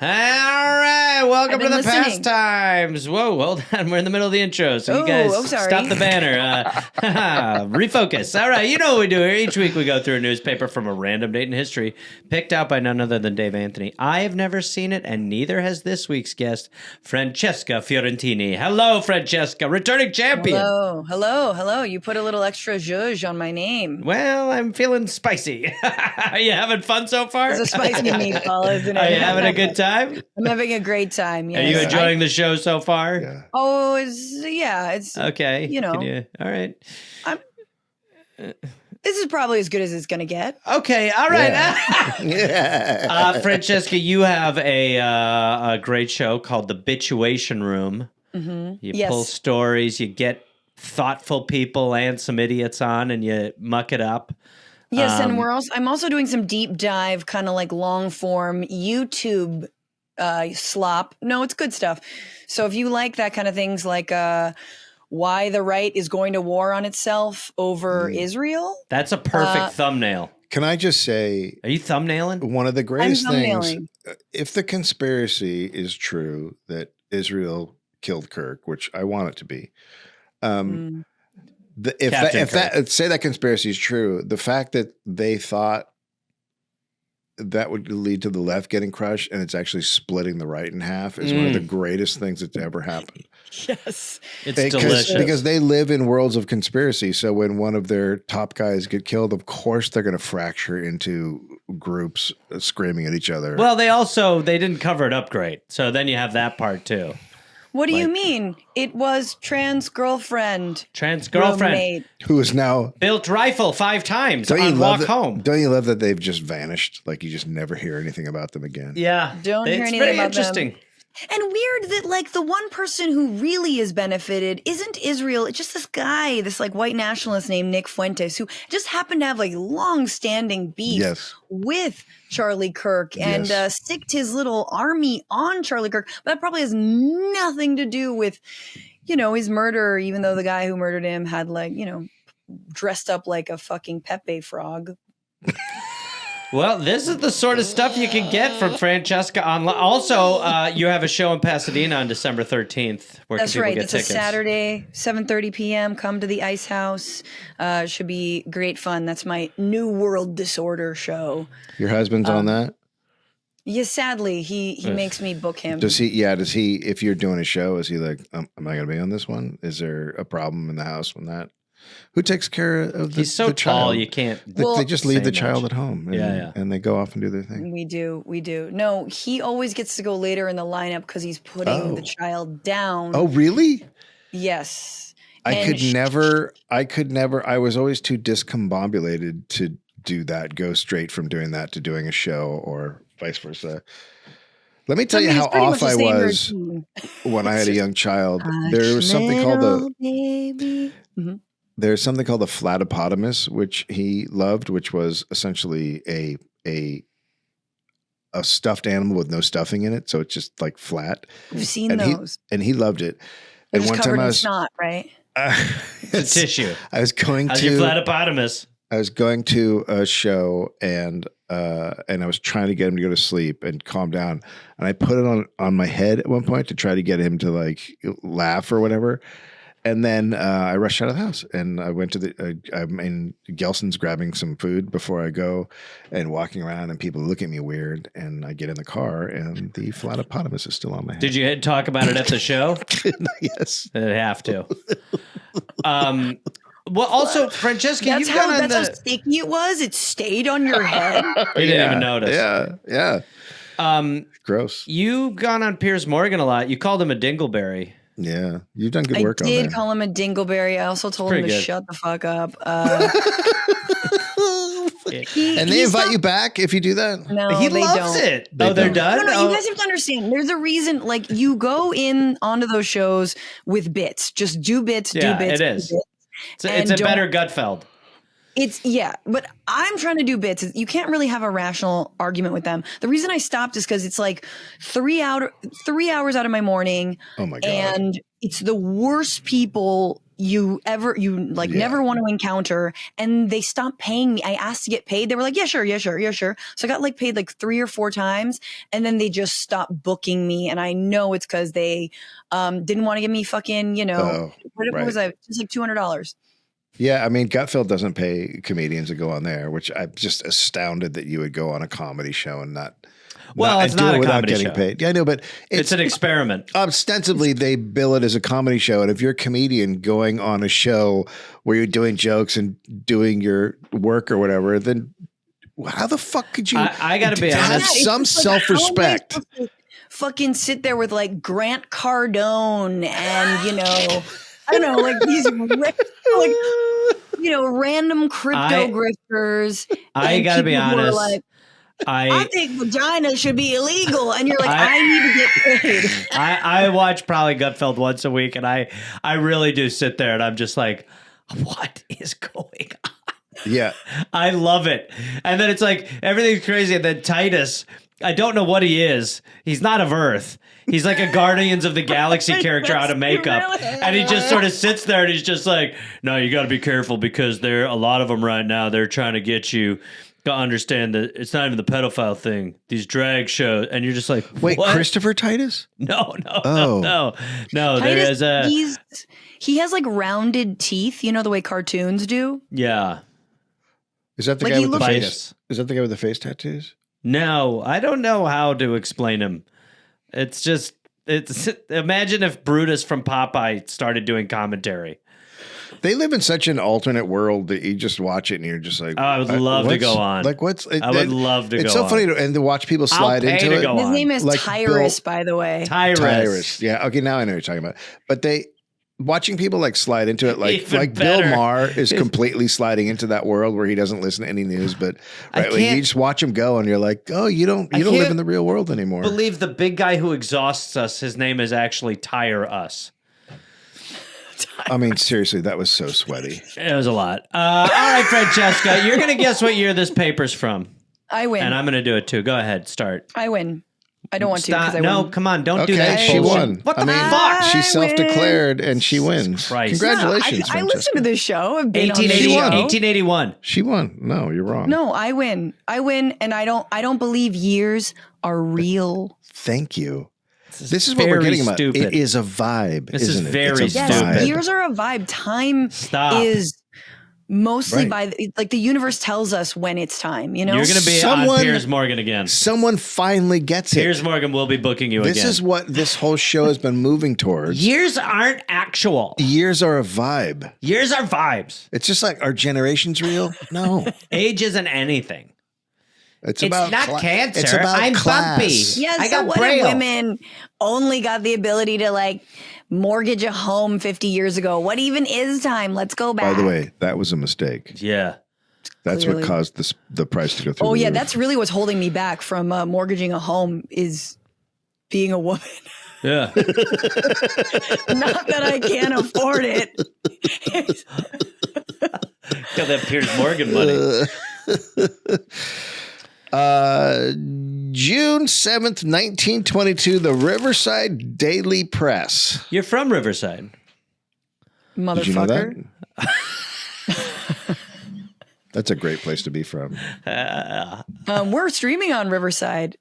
All right, welcome to the listening. pastimes. Whoa, hold on. We're in the middle of the intro, so you guys stop the banner. Refocus. All right, you know what we do here. Each week we go through a newspaper from a random date in history, picked out by none other than Dave Anthony. I have never seen it, and neither has this week's guest, Francesca Fiorentini. Hello, Francesca, returning champion. Hello. You put a little extra zhuzh on my name. Well, I'm feeling spicy. Are you having fun so far? It's a spicy meatball, isn't it? Are you having a good time? I'm having a great time. Yes. Are you enjoying the show so far? Yeah. Oh, it's okay. You know, all right. This is probably as good as it's gonna get. Okay, all right. Yeah. Francesca, you have a great show called The Bituation Room. Mm-hmm. You pull stories, you get thoughtful people and some idiots on, and you muck it up. Yes, and I'm also doing some deep dive, kind of like long form YouTube slop. No, it's good stuff. So if you like that kind of things, like why the right is going to war on itself over Israel, that's a perfect thumbnail. Can I just say, are you thumbnailing? One of the greatest things, if the conspiracy is true that Israel killed Kirk, which I want it to be, if say that conspiracy is true, the fact that they thought that would lead to the left getting crushed and it's actually splitting the right in half is one of the greatest things that's ever happened. Yes. It's delicious. Because they live in worlds of conspiracy. So when one of their top guys get killed, of course they're going to fracture into groups screaming at each other. Well, they didn't cover it up great. So then you have that part too. What do you mean? It was trans girlfriend. Roommate. Who is now built rifle 5 times on walk home. Don't you love that they've just vanished? Like you just never hear anything about them again. Yeah. Don't hear anything very about interesting. Them. And weird that like the one person who really is benefited isn't Israel. It's just this guy, this like white nationalist named Nick Fuentes, who just happened to have like long-standing beef with Charlie Kirk and sicked his little army on Charlie Kirk. But that probably has nothing to do with, his murder, even though the guy who murdered him had like, dressed up like a fucking Pepe frog. Well, this is the sort of stuff you can get from Francesca online. Also, you have a show in Pasadena on December 13th. Where That's can people right. Get it's tickets? A Saturday, 7:30 p.m. Come to the Ice House. Should be great fun. That's my New World Disorder show. Your husband's on that? Yeah, sadly, he makes me book him. Does he, if you're doing a show, is he like, am I going to be on this one? Is there a problem in the house when that? Who takes care of the He's so the tall, child? you can't. They just leave the child at home. And, and they go off and do their thing. We do. No, he always gets to go later in the lineup because he's putting the child down. Oh, really? Yes. I could never. I was always too discombobulated to do that. Go straight from doing that to doing a show or vice versa. Let me tell you how off I was when I had a young child. There was something called There's something called the flatopotamus, which he loved, which was essentially a stuffed animal with no stuffing in it, so it's just like flat. I've seen those, and he loved it. They're and just one covered time in snot, right? It's tissue. I was going How's to your flatopotamus. I was going to a show and I was trying to get him to go to sleep and calm down. And I put it on my head at one point to try to get him to like laugh or whatever. And then I rushed out of the house and I went to I'm in Gelson's grabbing some food before I go and walking around and people look at me weird. And I get in the car and the flatopotamus is still on my head. Did you talk about it at the show? Yes. I'd have to. Well, also, Francesca, that's how sticky it was. It stayed on your head. You didn't even notice. Yeah. Gross. You've gone on Piers Morgan a lot. You called him a dingleberry. Yeah, you've done good work on that. I did call him a dingleberry. I also told him to shut the fuck up. And they invite you back if you do that? No, he they loves don't. it. They're done? No, you guys have to understand. There's a reason, like, you go in onto those shows with bits. Just do bits, do bits. It is. It's a better Gutfeld. But I'm trying to do bits. You can't really have a rational argument with them. The reason I stopped is because it's like 3 hours out of my morning. Oh my God. And it's the worst people you never want to encounter, and they stopped paying me. I asked to get paid. They were like, yeah, sure. So I got like paid like 3 or 4 times, and then they just stopped booking me. And I know it's because they didn't want to give me fucking, what was I? Just like $200. Yeah, I mean, Gutfeld doesn't pay comedians to go on there, which I'm just astounded that you would go on a comedy show and not. Well, it's not a comedy show. Paid. Yeah, I know, but it's an experiment. Ostensibly, they bill it as a comedy show, and if you're a comedian going on a show where you're doing jokes and doing your work or whatever, then how the fuck could you? I got to be honest. Have some self-respect. Fucking sit there with like Grant Cardone and I don't know, like these random crypto grifters. I got to be honest. I think vagina should be illegal, and you're like, I need to get paid. I watch probably Gutfeld once a week, and I really do sit there, and I'm just like, what is going on? Yeah, I love it. And then it's like everything's crazy, and then Titus, I don't know what he is. He's not of Earth. He's like a Guardians of the Galaxy character out of makeup. And he just sort of sits there and he's just like, no, you got to be careful because a lot of them right now, they're trying to get you to understand that it's not even the pedophile thing. These drag shows. And you're just like, wait, what? Christopher Titus? No. There is he has like rounded teeth, the way cartoons do. Yeah. Is that the guy with the face? Is that the guy with the face tattoos? No, I don't know how to explain him. It's imagine if Brutus from Popeye started doing commentary. They live in such an alternate world that you just watch it and you're just like, I would love to go on. Like, I would love to go on. It's so funny to watch people slide into it. His name is like Tyrus, by the way. Tyrus. Yeah. Okay. Now I know what you're talking about. But watching people like slide into it, like better. Bill Maher is completely sliding into that world where he doesn't listen to any news, but you just watch him go and you're like, oh, you don't live in the real world anymore. Believe the big guy who exhausts us, his name is actually Tire Us. I mean, seriously, that was so sweaty. It was a lot. All right, Francesca, you're going to guess what year this paper's from. I win. And I'm going to do it too. Go ahead, start. I win. I don't want to. No, come on. Don't do that. She won. What the fuck? She self-declared and she wins. Christ. Congratulations, I listened to this show. 1881. She won. No, you're wrong. No, I win. And I don't believe years are real. Thank you. This is what we're getting about. Stupid. It is a vibe. This is very stupid. Yes, years are a vibe. Time is mostly by the universe tells us when it's time. You're going to be on Piers Morgan again. Someone finally gets it. Piers Morgan will be booking you again. This is what this whole show has been moving towards. Years aren't actual. Years are a vibe. Years are vibes. It's just like, our generation's real? No. Age isn't anything. It's not cancer. It's about I'm class. bumpy. Yeah, I got what braille. if women only got the ability to mortgage a home 50 years ago? What even is time? Let's go back. By the way, that was a mistake. Yeah. That's what caused the price to go through. Oh, yeah. That's really what's holding me back from mortgaging a home is being a woman. Yeah. Not that I can't afford it. Got that Piers Morgan money. June 7th, 1922, the Riverside Daily Press. You're from Riverside. Motherfucker. Did you know that? That's a great place to be from. We're streaming on Riverside.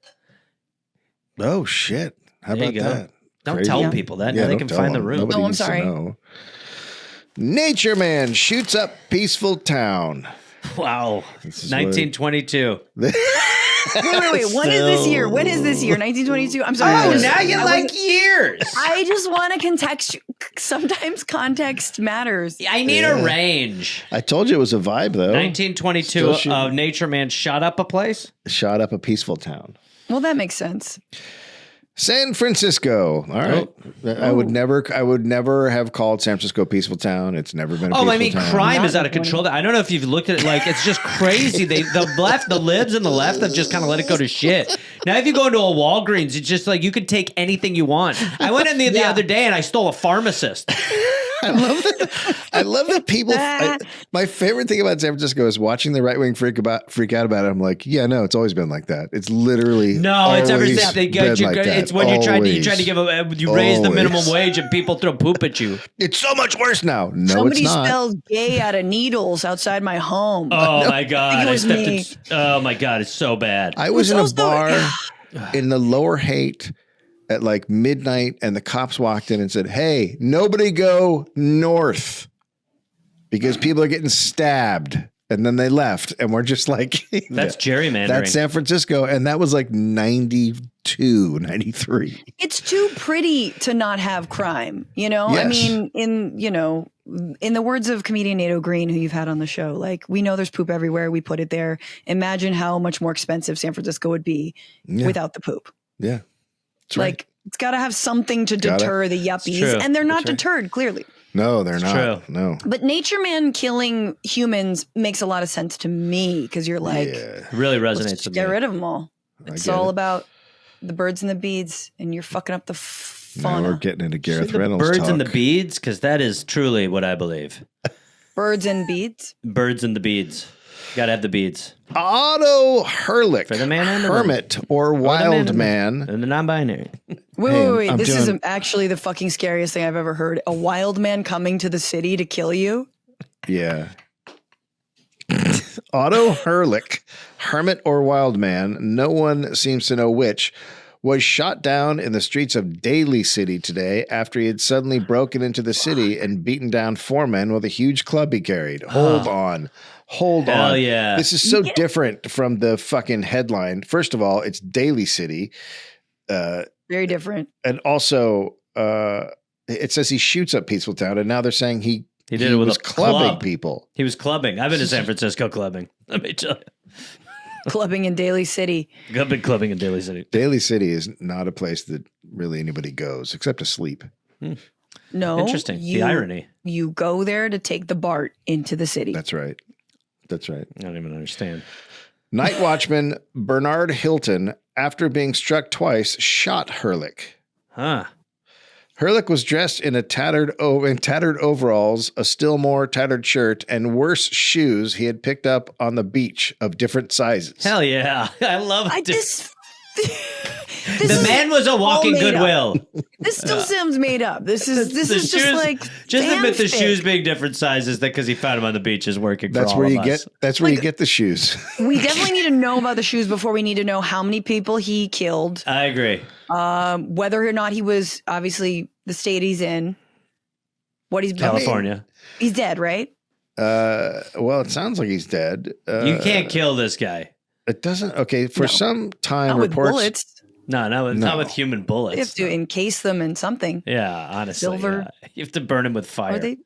Oh, shit. How about that? Don't tell people that. Now they can find the room. Nobody I'm needs sorry. to know. Nature Man shoots up peaceful town. Wow. 1922. Wait. When is this year? 1922? I'm sorry. Oh, now you like years. I just want to context. Sometimes context matters. I need a range. I told you it was a vibe, though. 1922, Nature Man shot up a place? Shot up a peaceful town. Well, that makes sense. San Francisco. All right. I would never have called San Francisco a peaceful town. It's never been a peaceful town. Crime is out of control. I don't know if you've looked at it. It's just crazy. The libs and the left have just kind of let it go to shit. Now, if you go into a Walgreens, it's just you could take anything you want. I went in the other day and I stole a pharmacist. I love that people. My favorite thing about San Francisco is watching the right wing freak out about it. I'm like, yeah, no, it's always been like that. It's literally it's ever since they get you. It's when you try to give you raise the minimum wage and people throw poop at you. It's so much worse now. No, somebody it's not. spelled gay out of needles outside my home. Oh my god! Oh my god! It's so bad. I was in a bar in the Lower Haight at like midnight, and the cops walked in and said, "Hey, nobody go north because people are getting stabbed." And then they left, and we're just like, that's gerrymandering. That's San Francisco, and that was like 92, 93. It's too pretty to not have crime, you know? Yes. I mean, in the words of comedian Nato Green, who you've had on the show, like, we know there's poop everywhere. We put it there. Imagine how much more expensive San Francisco would be without the poop. Yeah. That's right. Like, it's got to have something to deter the yuppies, and they're not deterred, clearly. No, they're not. True. No. But nature man killing humans makes a lot of sense to me because you're like, it really resonates with me. Get rid of them all. It's all about the birds and the beads, and you're fucking up the fauna. Now we're getting into Gareth Reynolds birds talk. and the beads, because that is truly what I believe. Birds and beads? Birds and the beads. Got to have the beads. Otto Herlick, for the man and the hermit or wild man. And the non-binary. Wait. This is actually the fucking scariest thing I've ever heard. A wild man coming to the city to kill you? Yeah. Otto Herlick, hermit or wild man, no one seems to know which, was shot down in the streets of Daly City today after he had suddenly broken into the city and beaten down 4 men with a huge club he carried. Hold on. Hell yeah. This is so different from the fucking headline. First of all, it's Daly City. Very different. And also, it says he shoots up Peaceful Town, and now they're saying he did it with was clubbing people. He was clubbing. I've been to San Francisco clubbing. Let me tell you. Clubbing in Daly City. I've been clubbing in Daly City. Daly City is not a place that really anybody goes except to sleep. No. Interesting. The irony. You go there to take the BART into the city. That's right. That's right. I don't even understand. Night watchman Bernard Hilton, after being struck twice, shot Herlick. Huh. Herlick was dressed in tattered overalls, a still more tattered shirt, and worse shoes he had picked up on the beach of different sizes. Hell yeah. I love it. The man was a walking Goodwill. This still sounds made up. This is shoes, just like just admit the shoes being different sizes that because he found them on the beach is working. That's for where all you of get. us. That's where you get the shoes. We definitely need to know about the shoes before we need to know how many people he killed. I agree. Whether or not he was obviously the state he's in. What he's California. He's dead, right? Well, it sounds like he's dead. You can't kill this guy. It doesn't. Okay, for some time, not reports. With bullets. Not with human bullets. You have to encase them in something. Yeah, honestly. Silver. Yeah. You have to burn them with fire.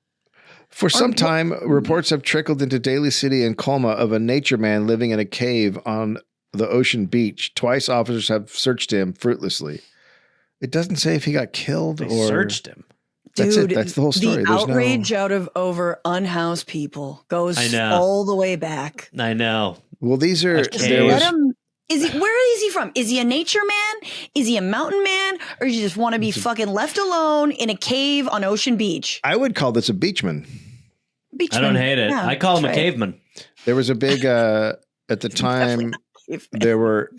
For some time, reports have trickled into Daly City and Colma of a nature man living in a cave on the ocean beach. Twice, officers have searched him fruitlessly. It doesn't say if he got killed or searched him. That's Dude, it. That's the whole story. The outrage out of over unhoused people goes all the way back. I know. Well, these are. Where is he from? Is he a nature man? Is he a mountain man? Or does he just want to be fucking left alone in a cave on Ocean Beach? I would call this a beachman. I don't hate it. Yeah, I call him a caveman. There was a big, at the time, there were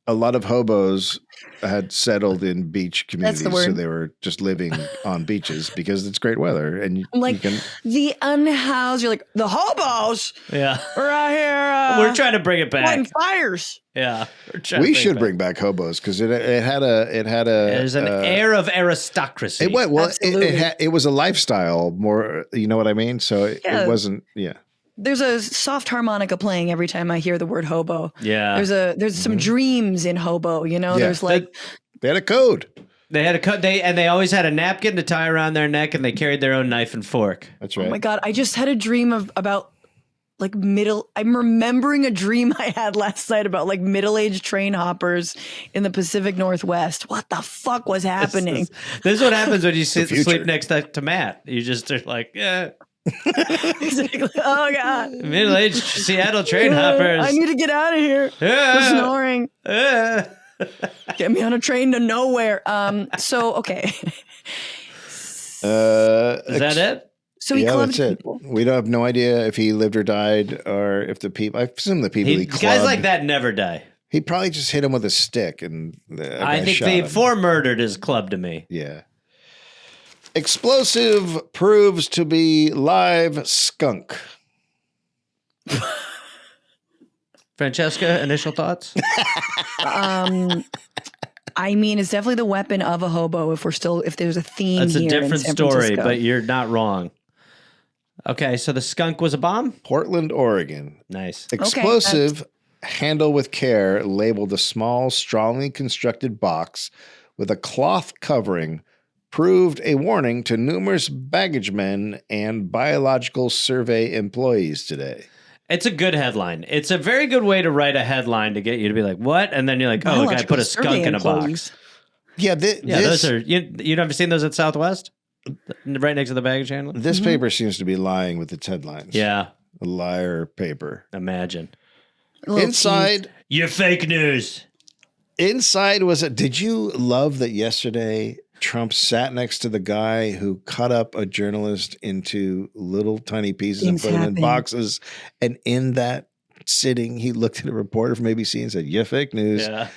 a lot of hobos had settled in beach communities. That's the word. So they were just living on beaches because it's great weather. And you can. The unhoused, you're like, the hobos. Yeah. We're out here. We're trying to bring it back. Lighting fires. Yeah. We should bring back hobos because it had a. There's an air of aristocracy. It was a lifestyle more, you know what I mean? So it wasn't, There's a soft harmonica playing every time I hear the word hobo. Yeah. There's some dreams in hobo, There's like they had a code. They had a code. They always had a napkin to tie around their neck, and they carried their own knife and fork. That's right. Oh my God. I just had a dream about like I'm remembering a dream I had last night about like middle-aged train hoppers in the Pacific Northwest. What the fuck was happening? This is what happens when you sleep next to Matt. You just are like, Exactly. Oh God. Middle-aged Seattle train hoppers. I need to get out of here. We're snoring. Get me on a train to nowhere. So okay. Is that it? So he clubbed people. We don't have no idea if he lived or died, or if the people. I assume the people he clubbed. Guys like that never die. He probably just hit him with a stick, and I think the four murdered is club to me. Yeah. Explosive proves to be live skunk. Francesca, initial thoughts? I mean, it's definitely the weapon of a hobo. If there's a theme, that's here a different in San story, Francisco. but you're not wrong. Okay, so the skunk was a bomb? Portland, Oregon. Nice. Explosive, handle with care, labeled a small, strongly constructed box with a cloth covering, proved a warning to numerous baggage men and biological survey employees today. It's a good headline. It's a very good way to write a headline to get you to be like, what? And then you're like, oh, a guy put a skunk in a box. Yeah, those are, you never seen those at Southwest? Right next to the baggage handler? This paper seems to be lying with its headlines. Yeah. A liar paper. Imagine. Inside. You're fake news. Inside was it? Did you love that yesterday Trump sat next to the guy who cut up a journalist into little tiny pieces and put them in boxes? And in that sitting, he looked at a reporter from ABC and said, "Yeah, fake news." Yeah.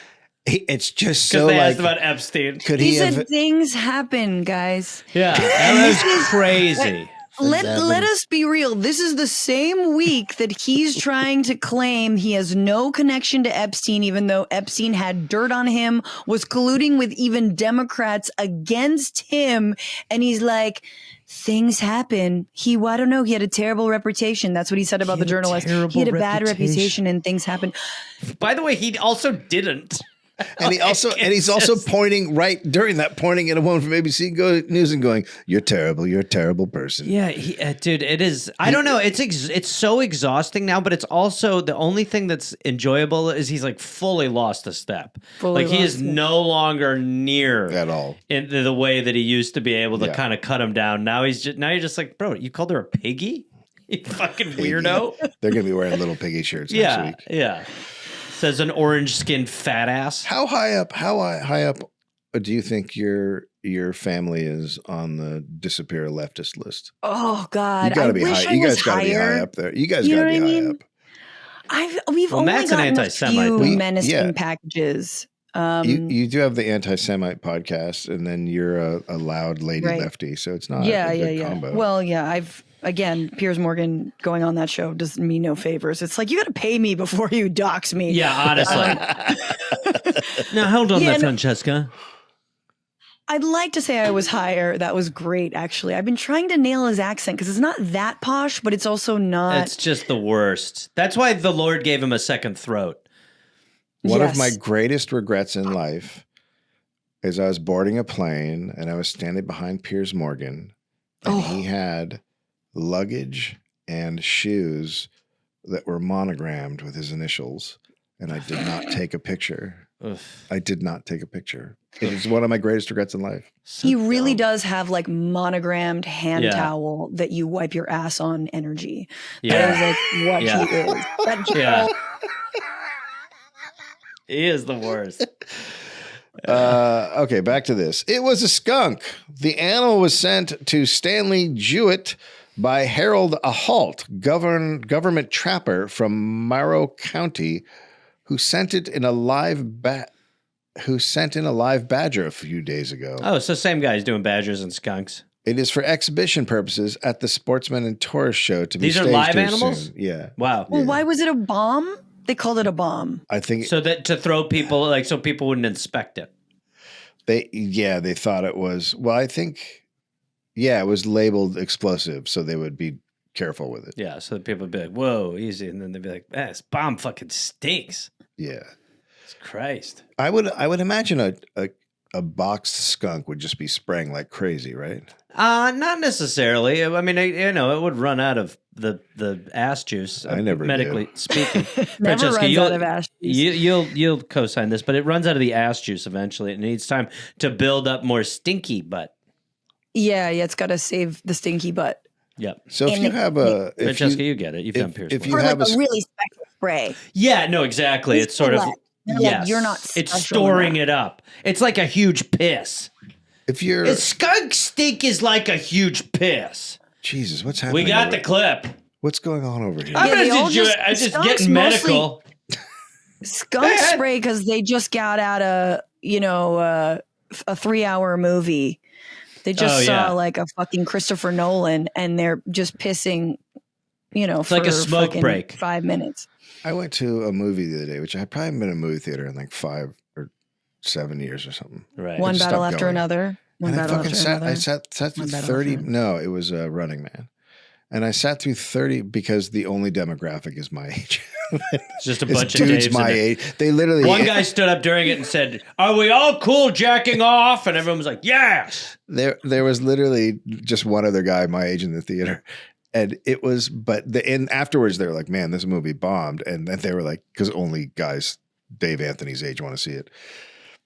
It's just so they like. asked about Epstein. He said things happen, guys. Yeah, that was crazy. Let us be real. This is the same week that he's trying to claim he has no connection to Epstein, even though Epstein had dirt on him, was colluding with even Democrats against him. And he's like, things happen. I don't know. He had a terrible reputation. That's what he said about the journalist. He had a bad reputation and things happen. By the way, he also didn't. And he's also pointing at a woman from ABC News and going, "You're terrible. You're a terrible person." Yeah, dude, it is. I don't know. It's so exhausting now, but it's also the only thing that's enjoyable is he's like fully lost a step. He is no longer near at all in the way that he used to be able to kind of cut him down. Now you're just like, bro, you called her a piggy? You fucking weirdo. They're gonna be wearing little piggy shirts next week. Yeah. Says an orange-skinned fat ass. How high up do you think your family is on the disappear leftist list? Oh God, you gotta be high. You guys gotta be high up there. You guys gotta be high up. We've only gotten a few menacing packages. You do have the anti-Semite podcast, and then you're a loud lady lefty, so it's not a good combo. Well, yeah, Again, Piers Morgan going on that show does me no favors. It's like, you got to pay me before you dox me. Yeah, honestly. Now, hold on there, Francesca. I'd like to say I was higher. That was great, actually. I've been trying to nail his accent because it's not that posh, but it's also not. It's just the worst. That's why the Lord gave him a second throat. One of my greatest regrets in life is I was boarding a plane and I was standing behind Piers Morgan, and he had luggage and shoes that were monogrammed with his initials, and I did not take a picture. I did not take a picture. It is one of my greatest regrets in life. He really does have like monogrammed hand towel that you wipe your ass on energy. Yeah. That is like what he is. He is the worst. Okay, back to this. It was a skunk. The animal was sent to Stanley Jewett by Harold Ahalt, government trapper from Morrow County, who sent in a live badger a few days ago. Oh, so same guy's doing badgers and skunks. It is for exhibition purposes at the Sportsman and Tourist Show to be These are staged live too animals? soon. Yeah. Wow. Well, why was it a bomb? They called it a bomb. I think so that to throw people so people wouldn't inspect it. They thought it was. Well, I think. Yeah, it was labeled explosive, so they would be careful with it. Yeah, so people would be like, "Whoa, easy," and then they'd be like, "This bomb fucking stinks." Yeah, Christ. I would imagine a boxed skunk would just be spraying like crazy, right? Not necessarily. I mean, it would run out of the ass juice. I never medically speaking. Never runs out of ass juice. You'll co-sign this, but it runs out of the ass juice eventually. It needs time to build up more stinky butt. Yeah, it's got to save the stinky butt. Yep. So if you have Francesca, you get it. You've done Pierce. If you or have like a really special spray. Yeah, no, exactly. It's sort of Yes. Like, you're not. It's storing it up. It's like a huge piss. skunk stink is like a huge piss. Jesus, what's happening? We got the clip. What's going on over here? I'm just getting medical. Skunk spray because they just got out a 3-hour movie. They just saw like a fucking Christopher Nolan, and they're just pissing. It's for like a smoke break. 5 minutes. I went to a movie the other day, which I probably haven't been in a movie theater in like 5 or 7 years or something. Right. One battle after another. I sat through 30. No, it was Running Man. And I sat through 30 because the only demographic is my age. It's just a bunch of dudes my age. They literally. One guy stood up during it and said, "Are we all cool jacking off?" And everyone was like, "Yes." There was literally just one other guy my age in the theater. And it was, and afterwards they were like, "Man, this movie bombed." And then they were like, because only guys Dave Anthony's age want to see it.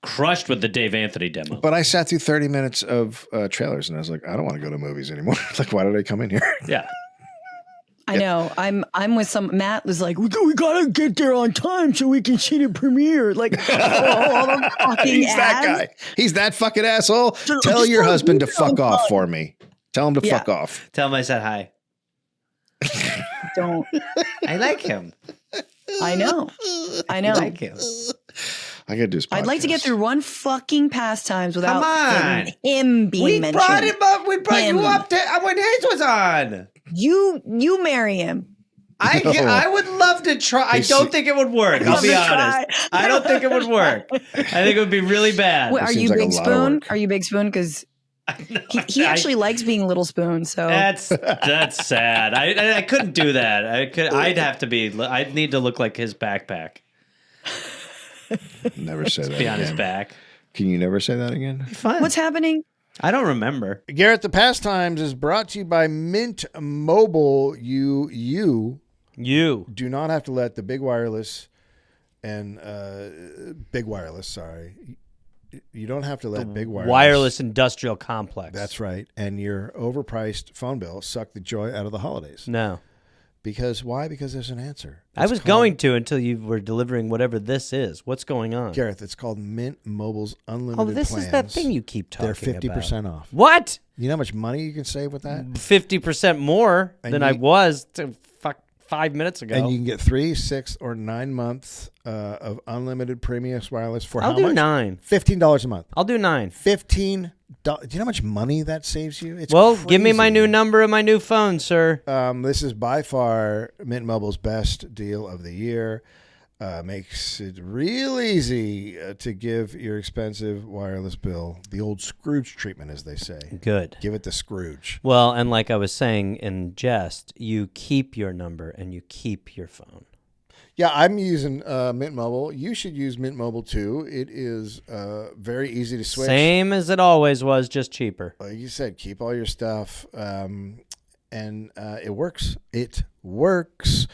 Crushed with the Dave Anthony demo. But I sat through 30 minutes of trailers, and I was like, I don't want to go to movies anymore. Like, why did I come in here? Yeah. I know. I'm with Matt was like, we gotta get there on time so we can see the premiere. Like, all the fucking He's ads. that guy. He's that fucking asshole. Tell your husband to fuck off for me. Tell him to fuck off. Tell him I said hi. Don't. I like him. I know. I like him. I gotta do this podcast. I'd like to get through one fucking Pastimes without him being mentioned. We brought him up. We brought you up when his was on. You marry him. I would love to try. I don't think it would work. I'll be honest. I don't think it would work. I think it would be really bad. Wait, are you Big Spoon? Are you Big Spoon? Because he actually likes being Little Spoon. So that's sad. I couldn't do that. I'd need to look like his backpack. Never say that. Be on his back. Can you never say that again? Fine. What's happening? I don't remember. Gareth, the Pastimes is brought to you by Mint Mobile. You do not have to let the big wireless. Sorry. You don't have to let big wireless industrial complex. That's right. And your overpriced phone bill suck the joy out of the holidays. No. Because why? Because there's an answer. I was going to until you were delivering whatever this is. What's going on? Gareth, it's called Mint Mobile's Unlimited Plans. Oh, this is that thing you keep talking about. They're 50% off. What? You know how much money you can save with that? 50% more than I was 5 minutes ago. And you can get 3, 6, or 9 months of unlimited premium wireless for how much? I'll do 9. $15 a month. I'll do 9. $15. Do you know how much money that saves you? It's crazy. Give me my new number and my new phone, sir. This is by far Mint Mobile's best deal of the year. Makes it real easy to give your expensive wireless bill the old Scrooge treatment, as they say. Good. Give it the Scrooge. Well, and like I was saying in jest, you keep your number and you keep your phone. Yeah, I'm using Mint Mobile. You should use Mint Mobile too. It is very easy to switch. Same as it always was, just cheaper. Like you said, keep all your stuff, and it works. It works.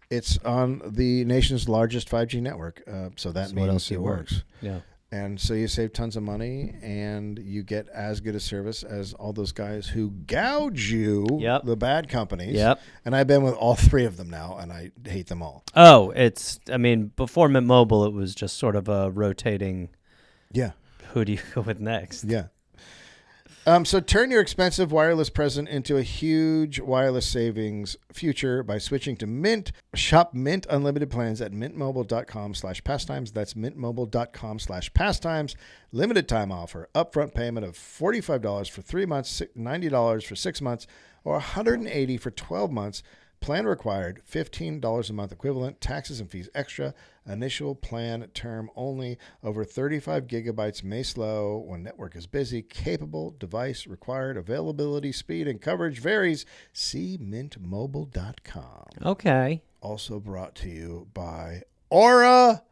It's on the nation's largest 5G network, so that means it works. Yeah. And so you save tons of money, and you get as good a service as all those guys who gouge you, the bad companies. Yep. And I've been with all 3 of them now, and I hate them all. Oh, before Mint Mobile, it was just sort of a rotating. Yeah. Who do you go with next? Yeah. So turn your expensive wireless present into a huge wireless savings future by switching to Mint. Shop Mint Unlimited plans at mintmobile.com/pastimes. That's mintmobile.com/pastimes. Limited time offer. Upfront payment of $45 for 3 months, $90 for 6 months, or $180 for 12 months. Plan required, $15 a month equivalent, taxes and fees extra. Initial plan term only. Over 35 gigabytes may slow when network is busy. Capable device required. Availability, speed, and coverage varies. See mintmobile.com. Okay. Also brought to you by Aura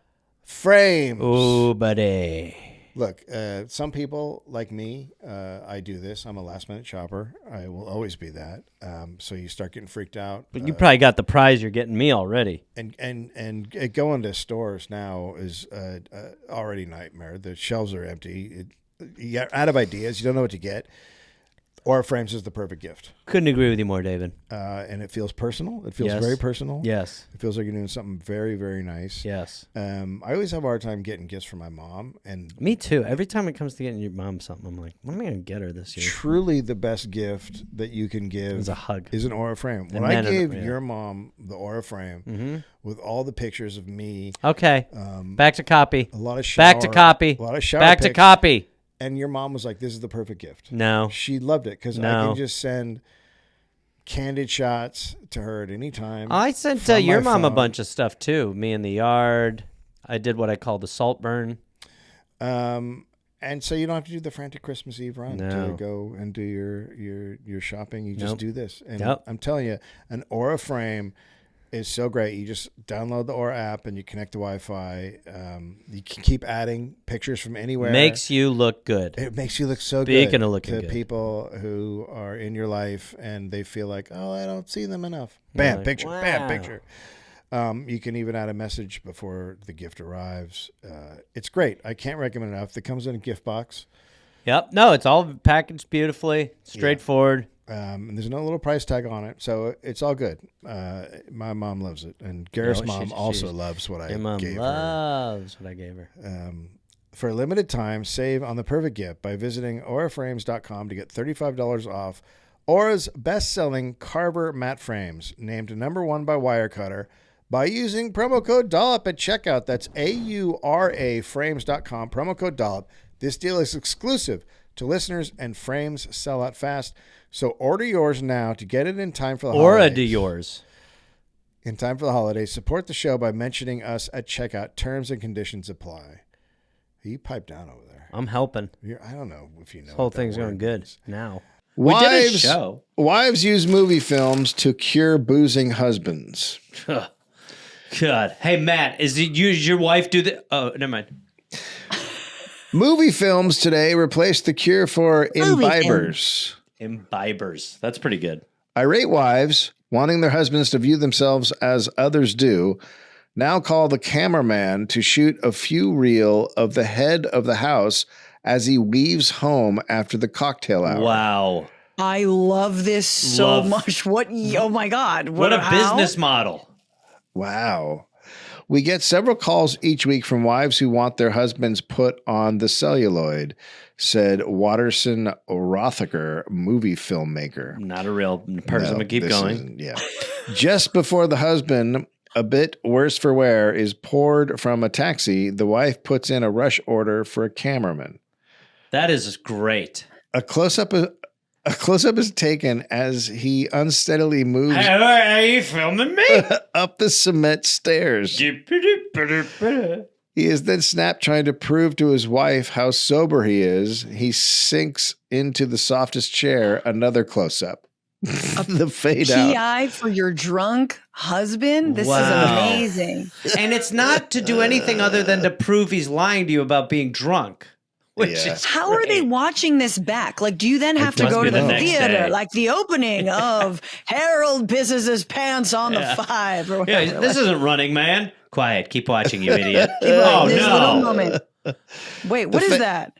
Frames. Ooh, buddy. Look, some people like me, I do this. I'm a last-minute shopper. I will always be that. So you start getting freaked out. But you probably got the prize you're getting me already. And going to stores now is already a nightmare. The shelves are empty. You're out of ideas. You don't know what to get. Aura frames is the perfect gift. Couldn't agree with you more, David. And it feels personal. It feels very personal. Yes. It feels like you're doing something very, very nice. Yes. I always have a hard time getting gifts from my mom. And me too. Every time it comes to getting your mom something, I'm like, what am I going to get her this year? Truly the best gift that you can give is a hug. Is an Aura frame. When I gave your mom the Aura frame with all the pictures of me. Okay. Back to copy. A lot of shower. Back to copy. A lot of shower Back pics. to copy. And your mom was like, this is the perfect gift. No. She loved it because I can just send candid shots to her at any time. I sent your mom a bunch of stuff too. Me in the yard. I did what I call the salt burn. And so you don't have to do the frantic Christmas Eve run to go and do your shopping. You just do this. And I'm telling you, an Aura frame is so great. You just download the Aura app and you connect to Wi-Fi. You can keep adding pictures from anywhere. Makes you look good. It makes you look so good. Speaking of looking good. To people who are in your life and they feel like, oh, I don't see them enough. Bam, like, picture. Wow. Bam, picture. You can even add a message before the gift arrives. It's great. I can't recommend it enough. It comes in a gift box. Yep. No, it's all packaged beautifully, straightforward. And there's no little price tag on it, so it's all good. My mom loves it, and Gareth's mom also loves what I gave her. Your mom loves what I gave her. For a limited time, save on the perfect gift by visiting auraframes.com to get $35 off Aura's best-selling Carver matte frames, named #1 by Wirecutter, by using promo code Dollop at checkout. That's AURAFrames.com, promo code Dollop. This deal is exclusive to listeners, and frames sell out fast. So order yours now to get it in time for the holidays. Aura do yours. In time for the holidays. Support the show by mentioning us at checkout. Terms and conditions apply. You pipe down over there. I'm helping. I don't know if you know. This whole thing's going good now. We did a show. Wives use movie films to cure boozing husbands. God. Hey, Matt, does your wife do the... Oh, never mind. Movie films today replace the cure for imbibers. Imbibers. That's pretty good. Irate wives, wanting their husbands to view themselves as others do, now call the cameraman to shoot a few reel of the head of the house as he leaves home after the cocktail hour. Wow. I love this so much. What? Oh my God. What a business model. Wow. We get several calls each week from wives who want their husbands put on the celluloid, said Watterson Rothacker, movie filmmaker. Not a real person, but keep going. Yeah. Just before the husband, a bit worse for wear, is poured from a taxi, the wife puts in a rush order for a cameraman. That is great. A close-up is taken as he unsteadily moves. Are you filming me? Up the cement stairs. He is then snapped trying to prove to his wife how sober he is. He sinks into the softest chair. Another close-up. The fade out. PI for your drunk husband? This is amazing. And it's not to do anything other than to prove he's lying to you about being drunk. How are they watching this back? Like, do you then have to go to the theater? Like the opening of Harold pisses his pants on the 5 or whatever. Yeah, this isn't Running Man. Quiet. Keep watching, you idiot. Oh, no. Wait, what is that?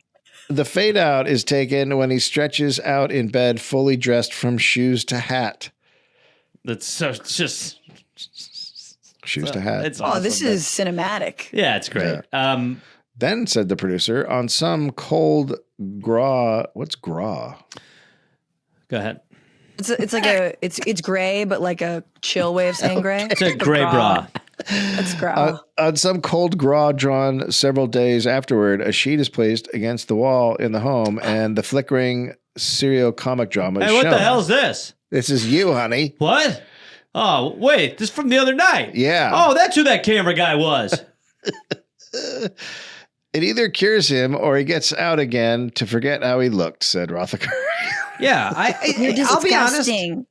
The fade out is taken when he stretches out in bed, fully dressed from shoes to hat. That's so just shoes to hat. It's awesome. This is cinematic. Yeah, it's great. Yeah. Then said the producer, on some cold gras. What's gras? Go ahead. It's like it's gray, but like a chill way of saying gray. It's a gray bra. It's gras. On some cold gras drawn several days afterward, a sheet is placed against the wall in the home, and the flickering serial comic drama is shown. Hey, what the hell is this? This is you, honey. What? Oh, wait, this is from the other night. Yeah. Oh, that's who that camera guy was. It either cures him or he gets out again to forget how he looked, said Rothacker. Yeah, I'll be honest. You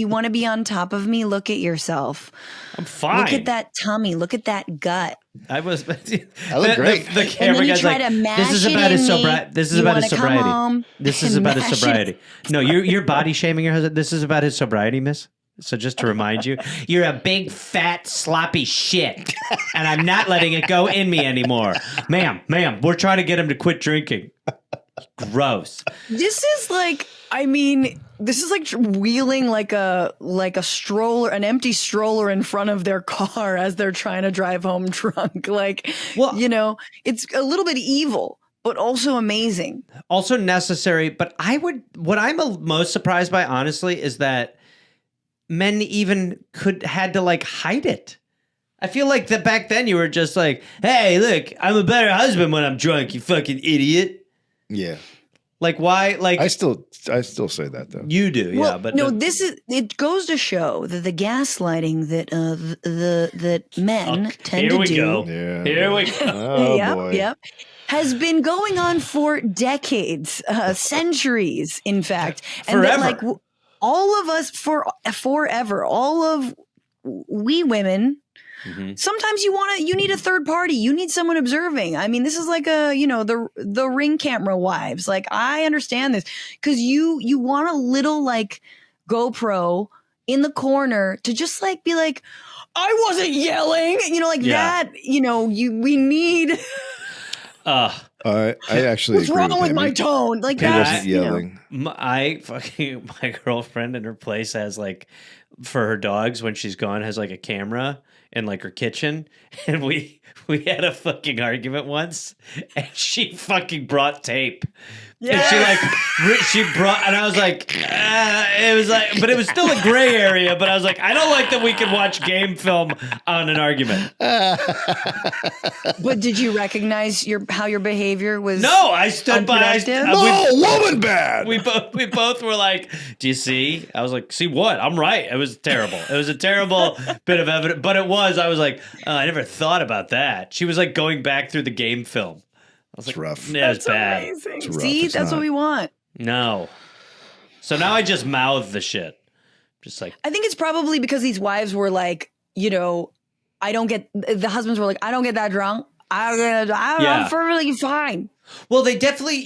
want to be on top of me? Look at yourself. I'm fine. Look at that tummy. Look at that gut. I look great. The camera guy's like, this is about his sobriety. This is about his sobriety. This is about his sobriety. No, you're body shaming your husband. This is about his sobriety, miss. So just to remind you, you're a big, fat, sloppy shit, and I'm not letting it go in me anymore. Ma'am, we're trying to get him to quit drinking. Gross. This is like, wheeling like a stroller, an empty stroller in front of their car as they're trying to drive home drunk. Like, it's a little bit evil, but also amazing. Also necessary. But what I'm most surprised by, honestly, is that men even had to like hide it. I feel like that back then you were just like, hey, look, I'm a better husband when I'm drunk, you fucking idiot. Yeah. Like, why? Like, I still say that though. You do, well, yeah. But no, it goes to show that the gaslighting that men tend to do. Here we go. Oh, boy. Yep. Has been going on for decades, centuries, in fact. And forever. That, like, all of us forever, all of we women. Mm-hmm. Sometimes you need a third party. You need someone observing. I mean, this is like the Ring camera wives. Like, I understand this because you want a little like GoPro in the corner to just like be like, I wasn't yelling, that. We need. I actually. What's wrong with my tone? Like that. Wasn't yelling. My girlfriend in her place has like, for her dogs when she's gone, has like a camera in like her kitchen, and we had a fucking argument once, and she fucking brought tape. Yeah. And she brought, and I was like, it was like, but it was still a gray area. But I was like, I don't like that we can watch game film on an argument. But did you recognize how your behavior was? No, I stood by. Woman bad. We both were like, do you see? I was like, see what? I'm right. It was terrible. It was a terrible bit of evidence, but it was. I was like, I never thought about that. She was like going back through the game film. It's rough. Yeah, it's bad. Amazing. It's rough. See, that's what we want. No. So now I just mouth the shit. Just like, I think it's probably because these wives were like, the husbands were like, I don't get that drunk. I'm perfectly fine. Well, you definitely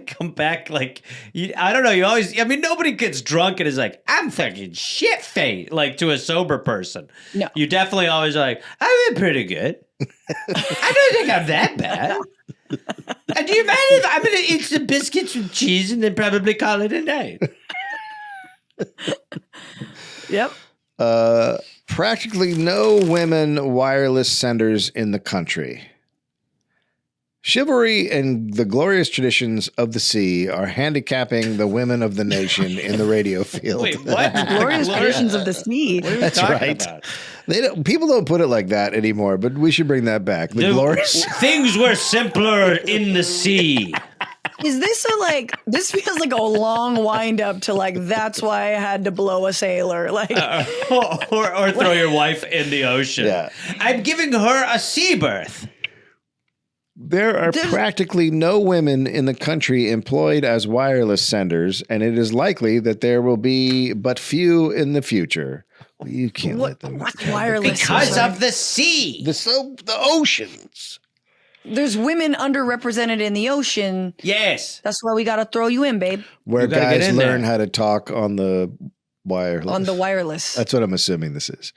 come back like, I don't know. Nobody gets drunk and is like, I'm fucking shit-faced, like to a sober person. No. You definitely always are like, I'm pretty good. I don't think I'm that bad. And do you mind if I'm going to eat some biscuits with cheese and then probably call it a night? Yep. Practically no women wireless senders in the country. Chivalry and the glorious traditions of the sea are handicapping the women of the nation in the radio field. Wait, what? Glorious traditions of the sea. That's right. About? People don't put it like that anymore, but we should bring that back. The glorious things were simpler in the sea. Is this this feels like a long wind up to like, that's why I had to blow a sailor. Like, or throw your wife in the ocean. Yeah. I'm giving her a sea birth. There are practically no women in the country employed as wireless senders, and it is likely that there will be but few in the future. Well, you can't let them. What's wireless? Because of the sea. The oceans. There's women underrepresented in the ocean. Yes. That's why we got to throw you in, babe. Where guys learn how to talk on the wireless. On the wireless. That's what I'm assuming this is.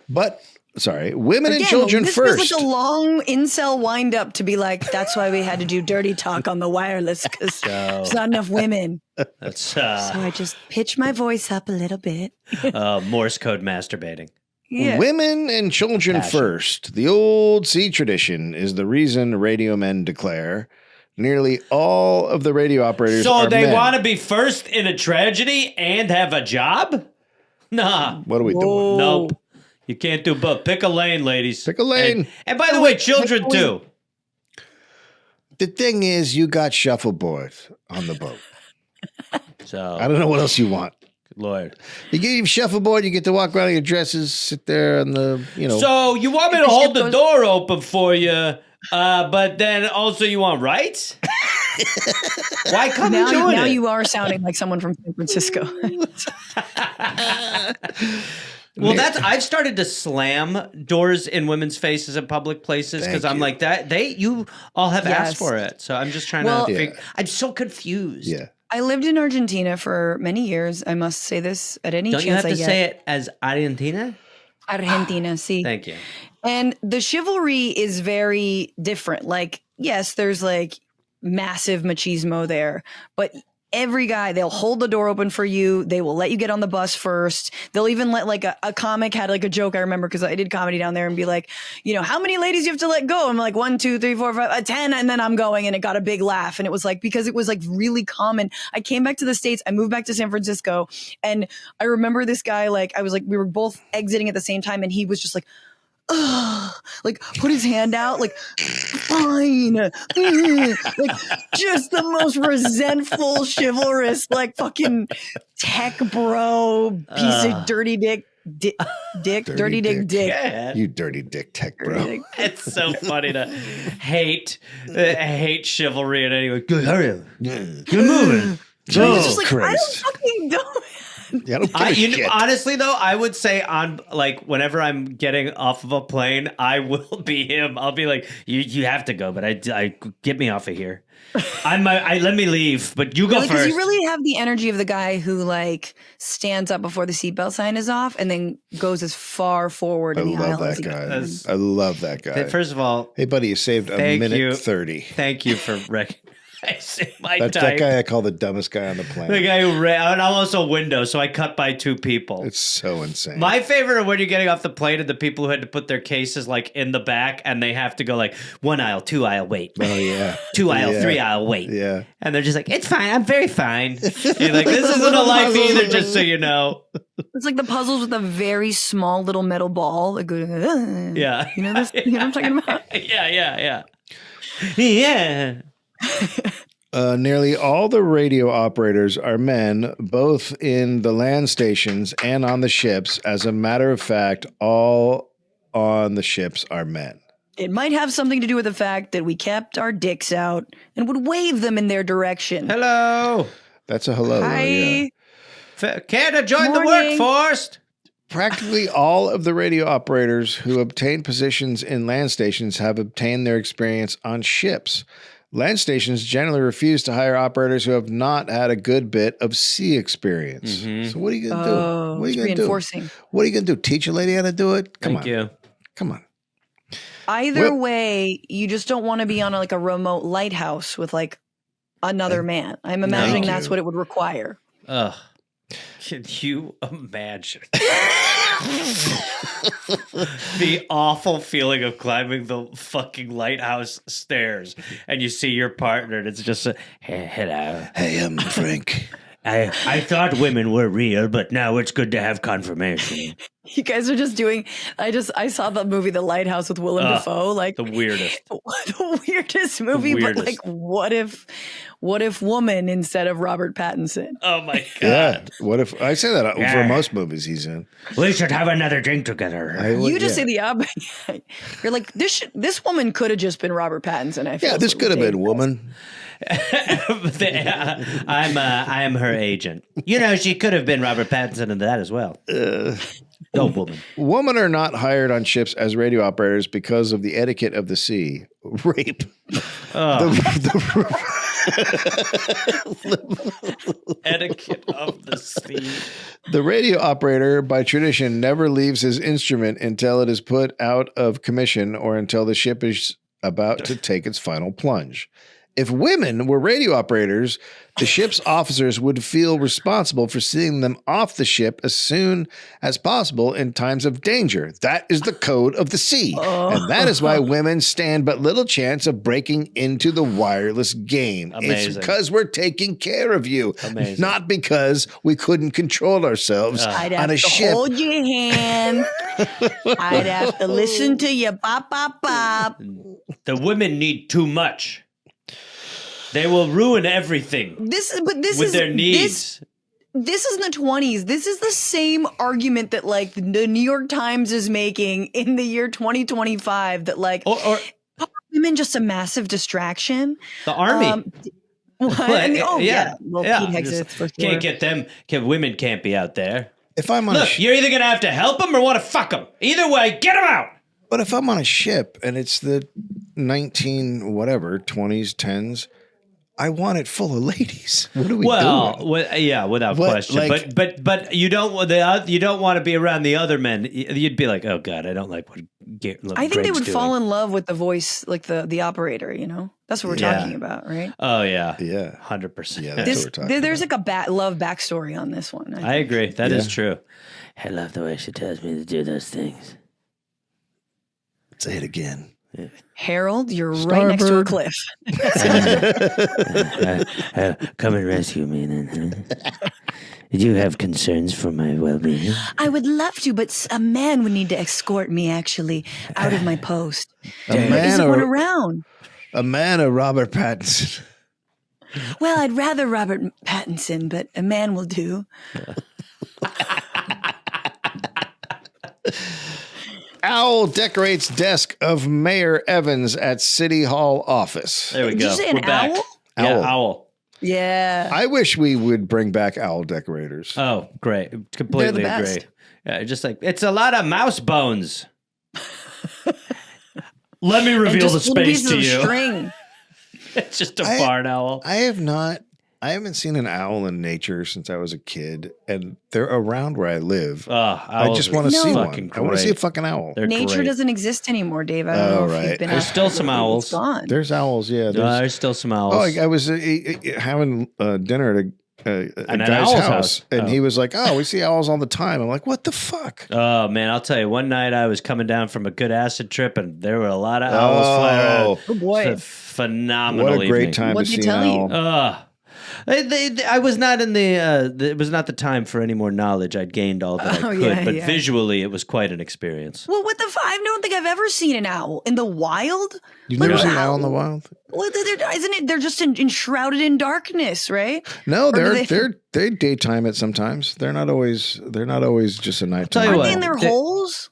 But... Sorry, women and children this first. This was like a long incel wind up to be like, that's why we had to do dirty talk on the wireless because there's not enough women. That's so I just pitched my voice up a little bit. Morse code masturbating. Yeah. Women and children first. The old sea tradition is the reason radio men declare. Nearly all of the radio operators are they men. want to be first in a tragedy and have a job? Nah. What are we doing? Nope. You can't do both. Pick a lane, ladies. Pick a lane. And by the way, children too. The thing is, you got shuffleboard on the boat. So I don't know what else you want. Good Lord. You get shuffleboard, you get to walk around in your dresses, sit there on the, So you want me to hold the door open for you, but then also you want rights? Why come and join it? Now you are sounding like someone from San Francisco. Well, I've started to slam doors in women's faces at public places because I'm like that. You all have asked for it, so I'm just trying to figure. I'm so confused. Yeah, I lived in Argentina for many years. I must say this at any chance I get. Don't you have to say it as Argentina? Argentina, sí. Thank you. And the chivalry is very different. Like, yes, there's like massive machismo there, but every guy, they'll hold the door open for you. They will let you get on the bus first. They'll even let like a comic had like a joke. I remember because I did comedy down there and be like, how many ladies you have to let go? I'm like 1, 2, 3, 4, 5, 10. And then I'm going, and it got a big laugh. And it was like, because it was like really common. I came back to the States. I moved back to San Francisco. And I remember this guy, we were both exiting at the same time. And he was just like, like put his hand out, like fine, like just the most resentful, chivalrous, like fucking tech bro piece of dirty dick. Dirty dick. Yeah. You dirty dick tech bro. It's so funny to hate chivalry and anyway. Good, hurry up. Get moving. Oh, just like, Christ. I don't fucking do it. Yeah, I don't give a shit. Honestly, though, I would say on like whenever I'm getting off of a plane, I will be him. I'll be like, you have to go, but I get me off of here. Let me leave, but you go first. Because you really have the energy of the guy who like stands up before the seatbelt sign is off and then goes as far forward in the aisle as he can. I love that guy. First of all, hey buddy, you saved a minute 30. Thank you for recognizing my That's type. That guy I call the dumbest guy on the planet. The guy who ran, and I'm also a window, so I cut by 2 people. It's so insane. My favorite are when you're getting off the plane and the people who had to put their cases like in the back and they have to go like 1 aisle, 2 aisle, wait. Oh yeah. 2 aisle, 3 aisle, wait. Yeah. And they're just like, it's fine, I'm very fine. You're like, this isn't a life either, just so you know. It's like the puzzles with a very small little metal ball. Like, yeah. You know this? You know what I'm talking about? Yeah. Yeah. Nearly all the radio operators are men, both in the land stations and on the ships. As a matter of fact, all on the ships are men. It might have something to do with the fact that we kept our dicks out and would wave them in their direction. Hello. That's a hello. Hi. Yeah. Care to join the workforce? Practically all of the radio operators who obtain positions in land stations have obtained their experience on ships. Land stations generally refuse to hire operators who have not had a good bit of sea experience. Mm-hmm. So what are you going to do? What are you going to do? What are you going to do? Teach a lady how to do it? Come on. Either way, you just don't want to be on like a remote lighthouse with like another man. I'm imagining that's what it would require. Ugh. Can you imagine the awful feeling of climbing the fucking lighthouse stairs and you see your partner and it's just hello. Hey, I'm Frank. I thought women were real, but now it's good to have confirmation. You guys are just doing. I saw the movie The Lighthouse with Willem Dafoe. Like the weirdest movie. But like, what if woman instead of Robert Pattinson? Oh my god! Yeah. What if I say that for most movies he's in? We should have another drink together. You just say the opposite. You're like this woman could have just been Robert Pattinson. I feel this could have been woman. I am her agent. You know, she could have been Robert Pattinson in that as well. No woman. Women are not hired on ships as radio operators because of the etiquette of the sea. Rape. Etiquette of the sea. The radio operator, by tradition, never leaves his instrument until it is put out of commission or until the ship is about to take its final plunge. If women were radio operators, the ship's officers would feel responsible for seeing them off the ship as soon as possible in times of danger. That is the code of the sea. And that is why women stand but little chance of breaking into the wireless game. Amazing. It's because we're taking care of you, not because we couldn't control ourselves I'd on have a to ship. Hold your hand. I'd have to listen to you. Bop, bop, bop. The women need too much. They will ruin everything. This is their needs. This is in the 20s. This is the same argument that like the New York Times is making in the year 2025 that like or women just a massive distraction. The army. Well, Pete Hegseth for sure. Can't get them. Women can't be out there. If I'm on you're either going to have to help them or want to fuck them. Either way, get them out. But if I'm on a ship and it's the 20s, 10s, I want it full of ladies. What are we doing? Without question. Like, but you don't want to be around the other men. You'd be like, oh god, I don't like I think they would fall in love with the voice, like the operator, you know? That's what we're talking about, right? Oh, yeah. Yeah. 100%. Yeah, that's what we're talking there's about. like a love backstory on this one. I agree. That is true. I love the way she tells me to do those things. Say it again. Yeah. Harold, you're right next to a cliff. Come and rescue me then. Did you have concerns for my well-being? I would love to, but a man would need to escort me, actually, out of my post. There isn't one around. A man or Robert Pattinson? Well, I'd rather Robert Pattinson, but a man will do. Owl decorates desk of Mayor Evans at City Hall office. There we go. Did you say an owl? Yeah, owl. Yeah. I wish we would bring back owl decorators. Oh, great. Completely They're the agree. best. Yeah, just like, it's a lot of mouse bones. Let me reveal the space to you. String. It's just a barn owl. I haven't seen an owl in nature since I was a kid, and they're around where I live. I just want to see one. I want to see a fucking owl. Nature doesn't exist anymore, Dave. I don't know if you've been There's still some owls. It's gone. There's owls, yeah. There's still some owls. Oh, I was having dinner at a guy's house, and he was like, "Oh, we see owls all the time." I'm like, "What the fuck?" Oh man, I'll tell you. One night I was coming down from a good acid trip, and there were a lot of owls flying around. Oh boy, it's a phenomenal! What a great evening. time What'd to you see an tell owl. I was not in it was not the time for any more knowledge. I'd gained all that I could, but visually it was quite an experience. Well, what the I don't think I've ever seen an owl in the wild. You've never seen an owl in the wild? Well, isn't it? They're just enshrouded in darkness, right? No, they daytime it sometimes. They're not always just a nighttime. Aren't they in their holes?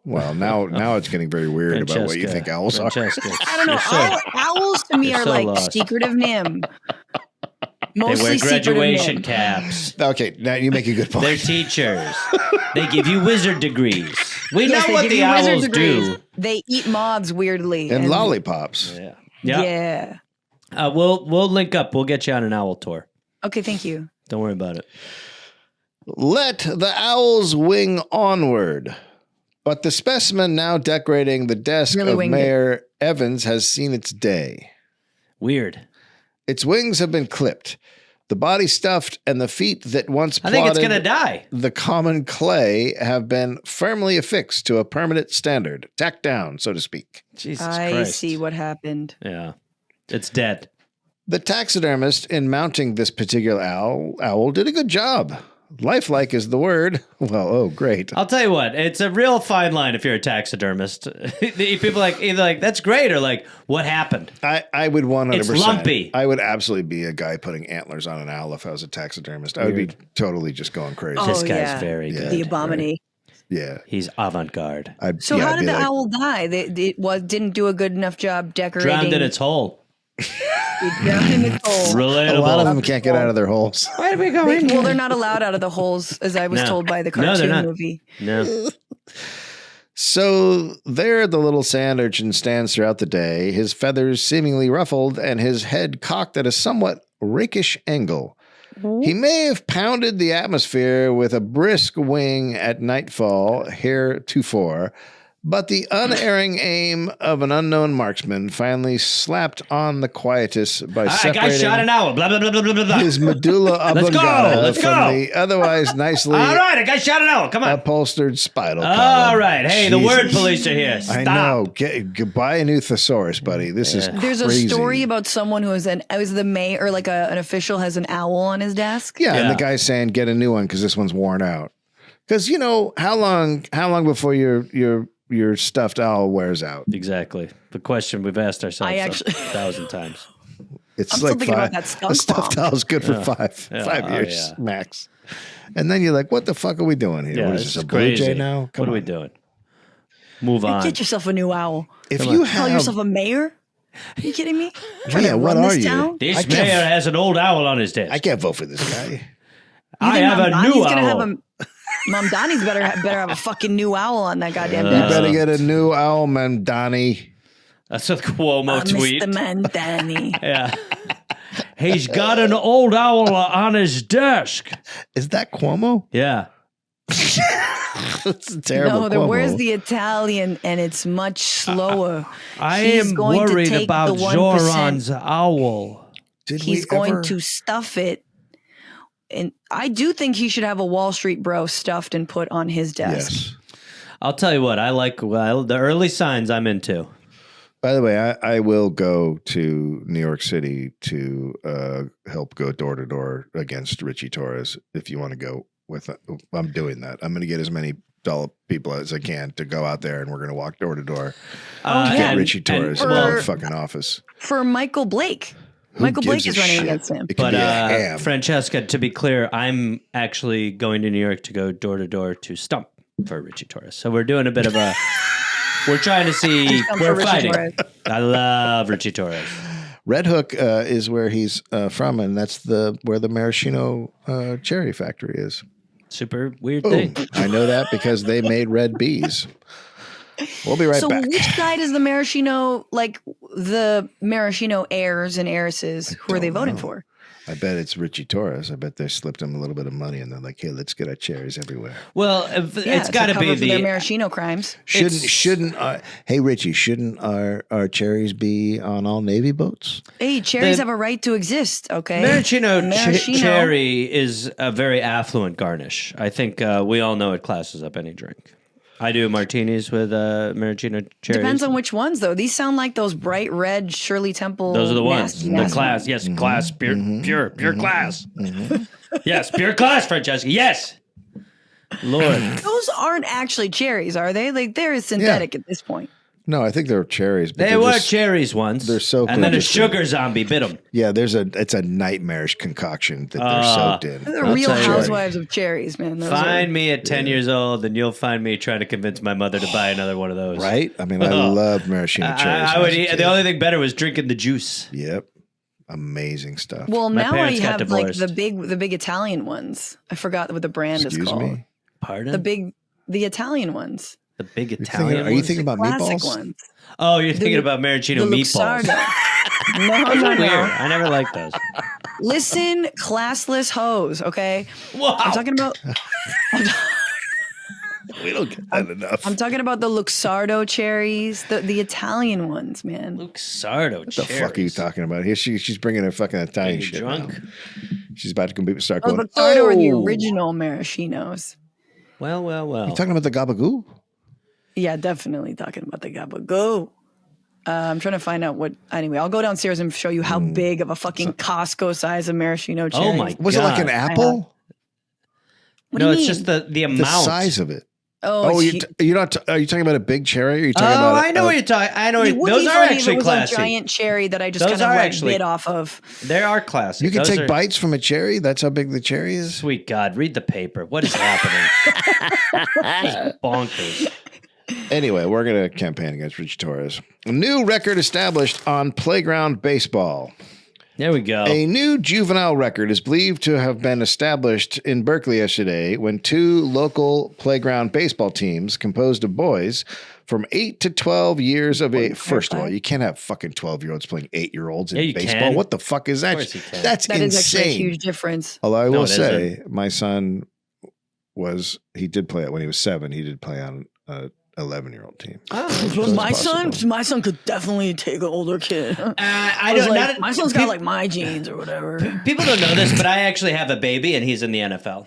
Well, now it's getting very weird about what you think owls are. I don't know. Owls to me are like secretive Nim. Mostly they wear graduation caps. Okay, now you make a good point. They're teachers. They give you wizard degrees. We know what the owls do. They eat moths weirdly. And lollipops. Yeah. We'll link up. We'll get you on an owl tour. Okay, thank you. Don't worry about it. Let the owls wing onward. But the specimen now decorating the desk of Mayor Evans has seen its day. Weird. Its wings have been clipped, the body stuffed, and the feet that once I think it's going to die. The common clay have been firmly affixed to a permanent standard, tacked down, so to speak. Jesus Christ. I see what happened. Yeah. It's dead. The taxidermist in mounting this particular owl did a good job. Lifelike is the word. Well, oh, great. I'll tell you what, it's a real fine line if you're a taxidermist. People either like, that's great, or like, what happened? I would 100%. It's lumpy. I would absolutely be a guy putting antlers on an owl if I was a taxidermist. I would be totally just going crazy. This guy's very good. The abomination. Right? Yeah. He's avant-garde. So how did the owl die? It didn't do a good enough job decorating. Drowned in its hole. Relatable. A lot of them can't get out of their holes. Why did we go in? Well, they're not allowed out of the holes, as I was told by the cartoon movie. No. So there the little sand urchin stands throughout the day, his feathers seemingly ruffled and his head cocked at a somewhat rakish angle. He may have pounded the atmosphere with a brisk wing at nightfall heretofore, but the unerring aim of an unknown marksman finally slapped on the quietus by separating I shot an owl. Blah, blah, blah, blah, blah, blah. his medulla oblongata from the otherwise nicely all right, a guy shot an owl. Come on. upholstered spinal column. All right. Hey, the word police are here. Stop. I know. Buy a new thesaurus, buddy. This is crazy. There's a story about someone who was the mayor or like an official has an owl on his desk. Yeah, and the guy's saying, get a new one because this one's worn out. Because, how long before your stuffed owl wears out? Exactly. The question we've asked ourselves 1,000 times. It's I'm like thinking about that skunk a stuffed bomb. owl's good for 5 years max. And then you're like, what the fuck are we doing here? Yeah, what is this, a crazy. blue jay now? What are we doing? Move on. Get yourself a new owl. If you call yourself a mayor? Are you kidding me? Yeah, what are you? This mayor has an old owl on his desk. I can't vote for this guy. I have a new owl. Mamdani's better have a fucking new owl on that goddamn You desk. better get a new owl, Mamdani. That's a Cuomo tweet. Mr. Mamdani. Yeah. He's got an old owl on his desk. Is that Cuomo? Yeah. That's a terrible. No, where's the Italian, and it's much slower. I am worried about Zoran's owl. He's going to stuff it. And I do think he should have a Wall Street bro stuffed and put on his desk. Yes. I'll tell you what, I like the early signs I'm into. By the way, I will go to New York City to help go door to door against Richie Torres. If you want to go with it, I'm doing that. I'm going to get as many Dollop people as I can to go out there, and we're going to walk door to door to get Richie Torres in the fucking office. For Michael Blake. Michael Blake is running against him. But Francesca, to be clear, I'm actually going to New York to go door to door to stump for Richie Torres. So we're doing a bit of a... We're trying to see... We're fighting. I love Richie Torres. Red Hook is where he's from, and that's where the maraschino cherry factory is. Super weird thing. I know that because they made red bees. We'll be right back. So which side is the maraschino, like the maraschino heirs and heiresses, who are they voting for? I bet it's Richie Torres. I bet they slipped him a little bit of money, and they're like, "Hey, let's get our cherries everywhere." Well, it's got to be their maraschino crimes. Shouldn't hey Richie? Shouldn't our cherries be on all Navy boats? Hey, cherries have a right to exist. Okay, maraschino cherry is a very affluent garnish. I think we all know it classes up any drink. I do martinis with maraschino cherries. Depends on which ones, though. These sound like those bright red Shirley Temple. Those are the ones. The class. Yes, class. Pure class. Yes, pure class, Francesca. Yes. Lord. Those aren't actually cherries, are they? Like, they're synthetic at this point. No, I think they're cherries. But they were cherries once. They're soaked, and then a sugar zombie bit them. Yeah, it's a nightmarish concoction that they're soaked in. They're the real housewives of cherries, man. Find me at 10 years old, and you'll find me trying to convince my mother to buy another one of those. Right? I mean, I love maraschino cherries. I would eat. The only thing better was drinking the juice. Yep. Amazing stuff. Well, now I have like the big Italian ones. I forgot what the brand is called. Excuse me? Pardon? The Italian ones. The big Italian Are you thinking about meatballs? Ones. Oh, you're thinking about maraschino meatballs. No. Weird. I never liked those. Listen, classless hoes, okay? Wow. I'm talking about... We don't get that enough. I'm talking about the Luxardo cherries, the Italian ones, man. Luxardo cherries. What the fuck are you talking about? Here she's bringing her fucking Italian shit drunk? Now. She's about to start going, Luxardo are the original maraschinos. Well. You talking about the gabagoo? Yeah, definitely talking about the gabagoo. I'm trying to find out what. Anyway, I'll go downstairs and show you how big of a fucking Costco size of maraschino cherry. Oh my god! Was it like an apple? No, it's just the amount, the size of it. Oh, you're not. Are you talking about a big cherry? Or are you talking about? I know what you're talking. I know. Those are actually classy. A giant cherry that I just kind of bit off of. They are classic. You can take bites from a cherry. That's how big the cherry is. Sweet God, read the paper. What is happening? Just bonkers. Anyway, we're going to campaign against Richie Torres. A new record established on playground baseball. There we go. A new juvenile record is believed to have been established in Berkeley yesterday when two local playground baseball teams composed of boys from 8 to 12 years of age. First of all, you can't have fucking 12-year-olds playing 8-year-olds in baseball. Can. What the fuck is that? That's insane. Is actually a huge difference. Although I will say, my son he did play it when he was 7. He did play on 11-year-old team. So my son could definitely take an older kid. My son's got like my genes or whatever. People don't know this, but I actually have a baby and he's in the NFL.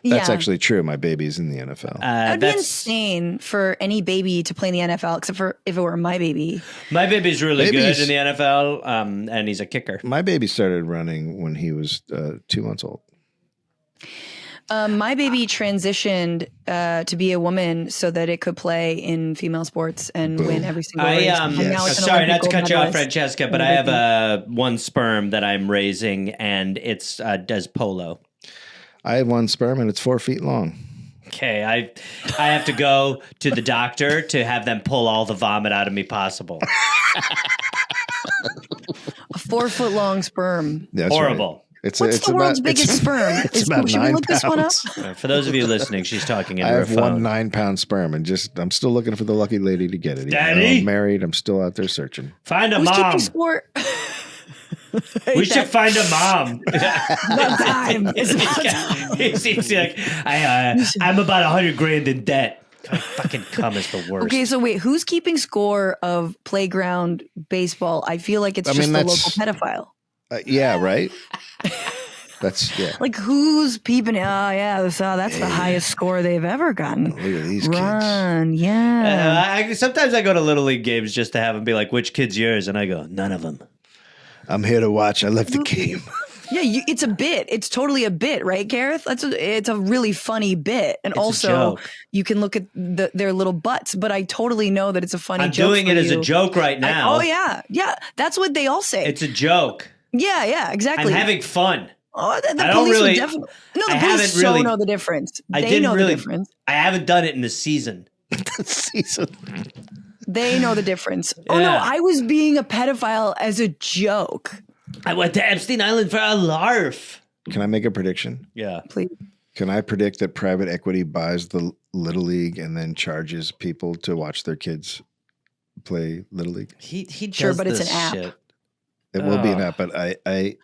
That's actually true. My baby's in the NFL. That'd be insane for any baby to play in the NFL, except for if it were my baby. My baby's really good in the NFL, and he's a kicker. My baby started running when he was 2 months old. My baby transitioned to be a woman so that it could play in female sports and win every single race. Sorry, not to cut you off, Francesca, but I have one sperm that I'm raising, and it's does polo. I have one sperm, and it's 4 feet long. Okay, I have to go to the doctor to have them pull all the vomit out of me possible. A 4 foot long sperm. That's horrible. Right. What's the world's biggest sperm? It's about 9 should we look pounds. This one up? For those of you listening, she's talking into her phone. I have one 9-pound sperm, and I'm still looking for the lucky lady to get it. Daddy? I'm married. I'm still out there searching. Find a Who's mom. Keeping score? We should find a mom. About time. It's about time. He's like, I'm about $100,000 in debt. Fucking cum is the worst. Okay, so wait, who's keeping score of playground baseball? I feel like it's just the local pedophile. Yeah, right? Like who's peeping? Oh, yeah, that's the highest score they've ever gotten. Look at these kids. Yeah. Sometimes I go to Little League games just to have them be like, which kid's yours? And I go, none of them. I'm here to watch. I love the game. Yeah, it's a bit. It's totally a bit, right, Gareth? It's a really funny bit. And it's also, you can look at their little butts, but I totally know that it's a funny joke. I'm doing it as a joke right now. Yeah. That's what they all say. It's a joke. Yeah, exactly. I'm having fun. Oh, the police would definitely. No, the police know the difference. They know the difference. I haven't done it in the season. They know the difference. Yeah. Oh, no, I was being a pedophile as a joke. I went to Epstein Island for a larf. Can I make a prediction? Yeah. Please. Can I predict that private equity buys the Little League and then charges people to watch their kids play Little League? He does sure, but it's an app. It will be an app, but I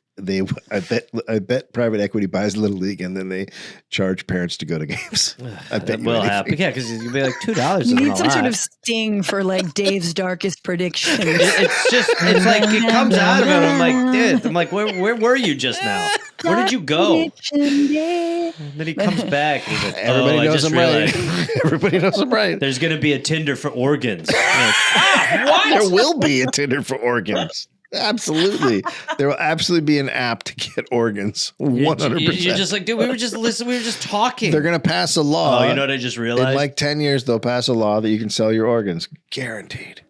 bet private equity buys Little League and then they charge parents to go to games. I bet it will happen. Yeah, because you'd be like $2. You need some sort of sting for like Dave's darkest predictions. It's like it comes out of it. I'm like, dude. I'm like, where were you just now? Where did you go? And then he comes back. And he's like, everybody knows I'm right. Everybody knows I'm right. There's going to be a Tinder for organs. Like, what? There will be a Tinder for organs. Absolutely. There will absolutely be an app to get organs. 100%. You're just like, dude, we were just listening. We were just talking. They're going to pass a law. Oh, you know what I just realized? In like 10 years, they'll pass a law that you can sell your organs. Guaranteed.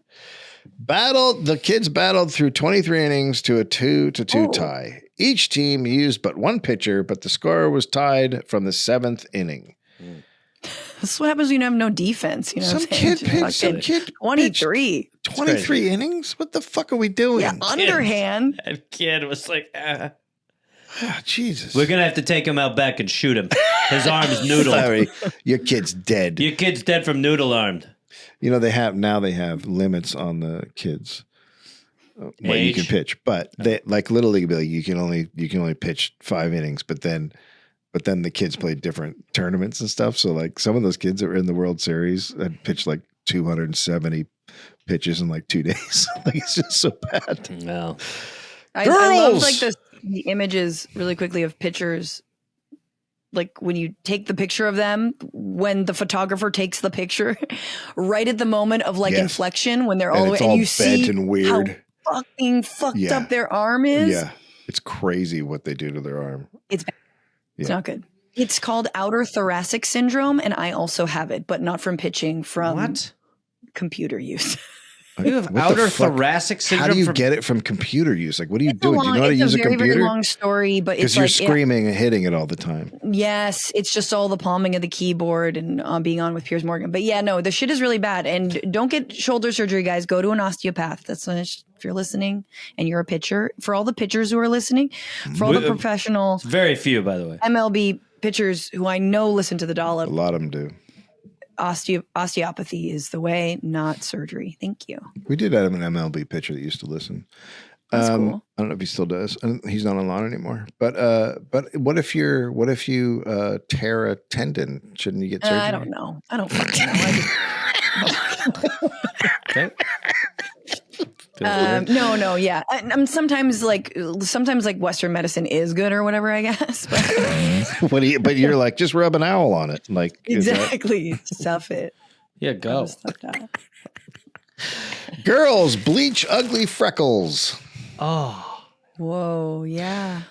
The kids battled through 23 innings to a 2-2 tie. Each team used but one pitcher, but the score was tied from the 7th inning. This is what happens when you have no defense. You know, some kid 23. 23 innings? What the fuck are we doing? Yeah, underhand. That kid was like, Oh, Jesus. We're going to have to take him out back and shoot him. His arm's noodled. Sorry, your kid's dead. Your kid's dead from noodle armed. You know, they have limits on the kids. What you can pitch, but they like Little League. You can only pitch 5 innings, but then the kids played different tournaments and stuff. So like some of those kids that were in the World Series had pitched like 270 pitches in like 2 days. Like it's just so bad. No, I love like the images really quickly of pitchers. Like when you take the picture of them, when the photographer takes the picture, right at the moment of like inflection, when they're all the way, and you see and weird. How fucking fucked up their arm is. Yeah, it's crazy what they do to their arm. It's bad. It's not good. It's called outer thoracic syndrome, and I also have it, but not from pitching, from computer use. You have outer thoracic syndrome. How do you get it from computer use? Like, what are you doing? Do you know how to use a computer? It's a very long story, but it's because you're screaming and hitting it all the time. Yes, it's just all the palming of the keyboard and being on with Piers Morgan. But yeah, no, the shit is really bad. And don't get shoulder surgery, guys. Go to an osteopath. That's if you're listening and you're a pitcher. For all the pitchers who are listening, for all the professional, very few, by the way, MLB pitchers who I know listen to the Dollop. A lot of them do. Osteopathy is the way, not surgery. Thank you. We did have an MLB pitcher that used to listen. That's cool. I don't know if he still does. He's not on lawn anymore. But what if you tear a tendon? Shouldn't you get surgery? I don't know. I don't fucking know. Okay. No, yeah. I'm sometimes like Western medicine is good or whatever, I guess. But, but you're like, just rub an owl on it, like exactly. Stuff it. Yeah, go. Girls bleach ugly freckles. Oh, whoa, yeah.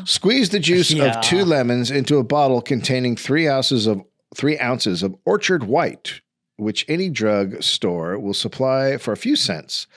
Squeeze the juice of 2 lemons into a bottle containing 3 ounces of Orchard White, which any drug store will supply for a few cents.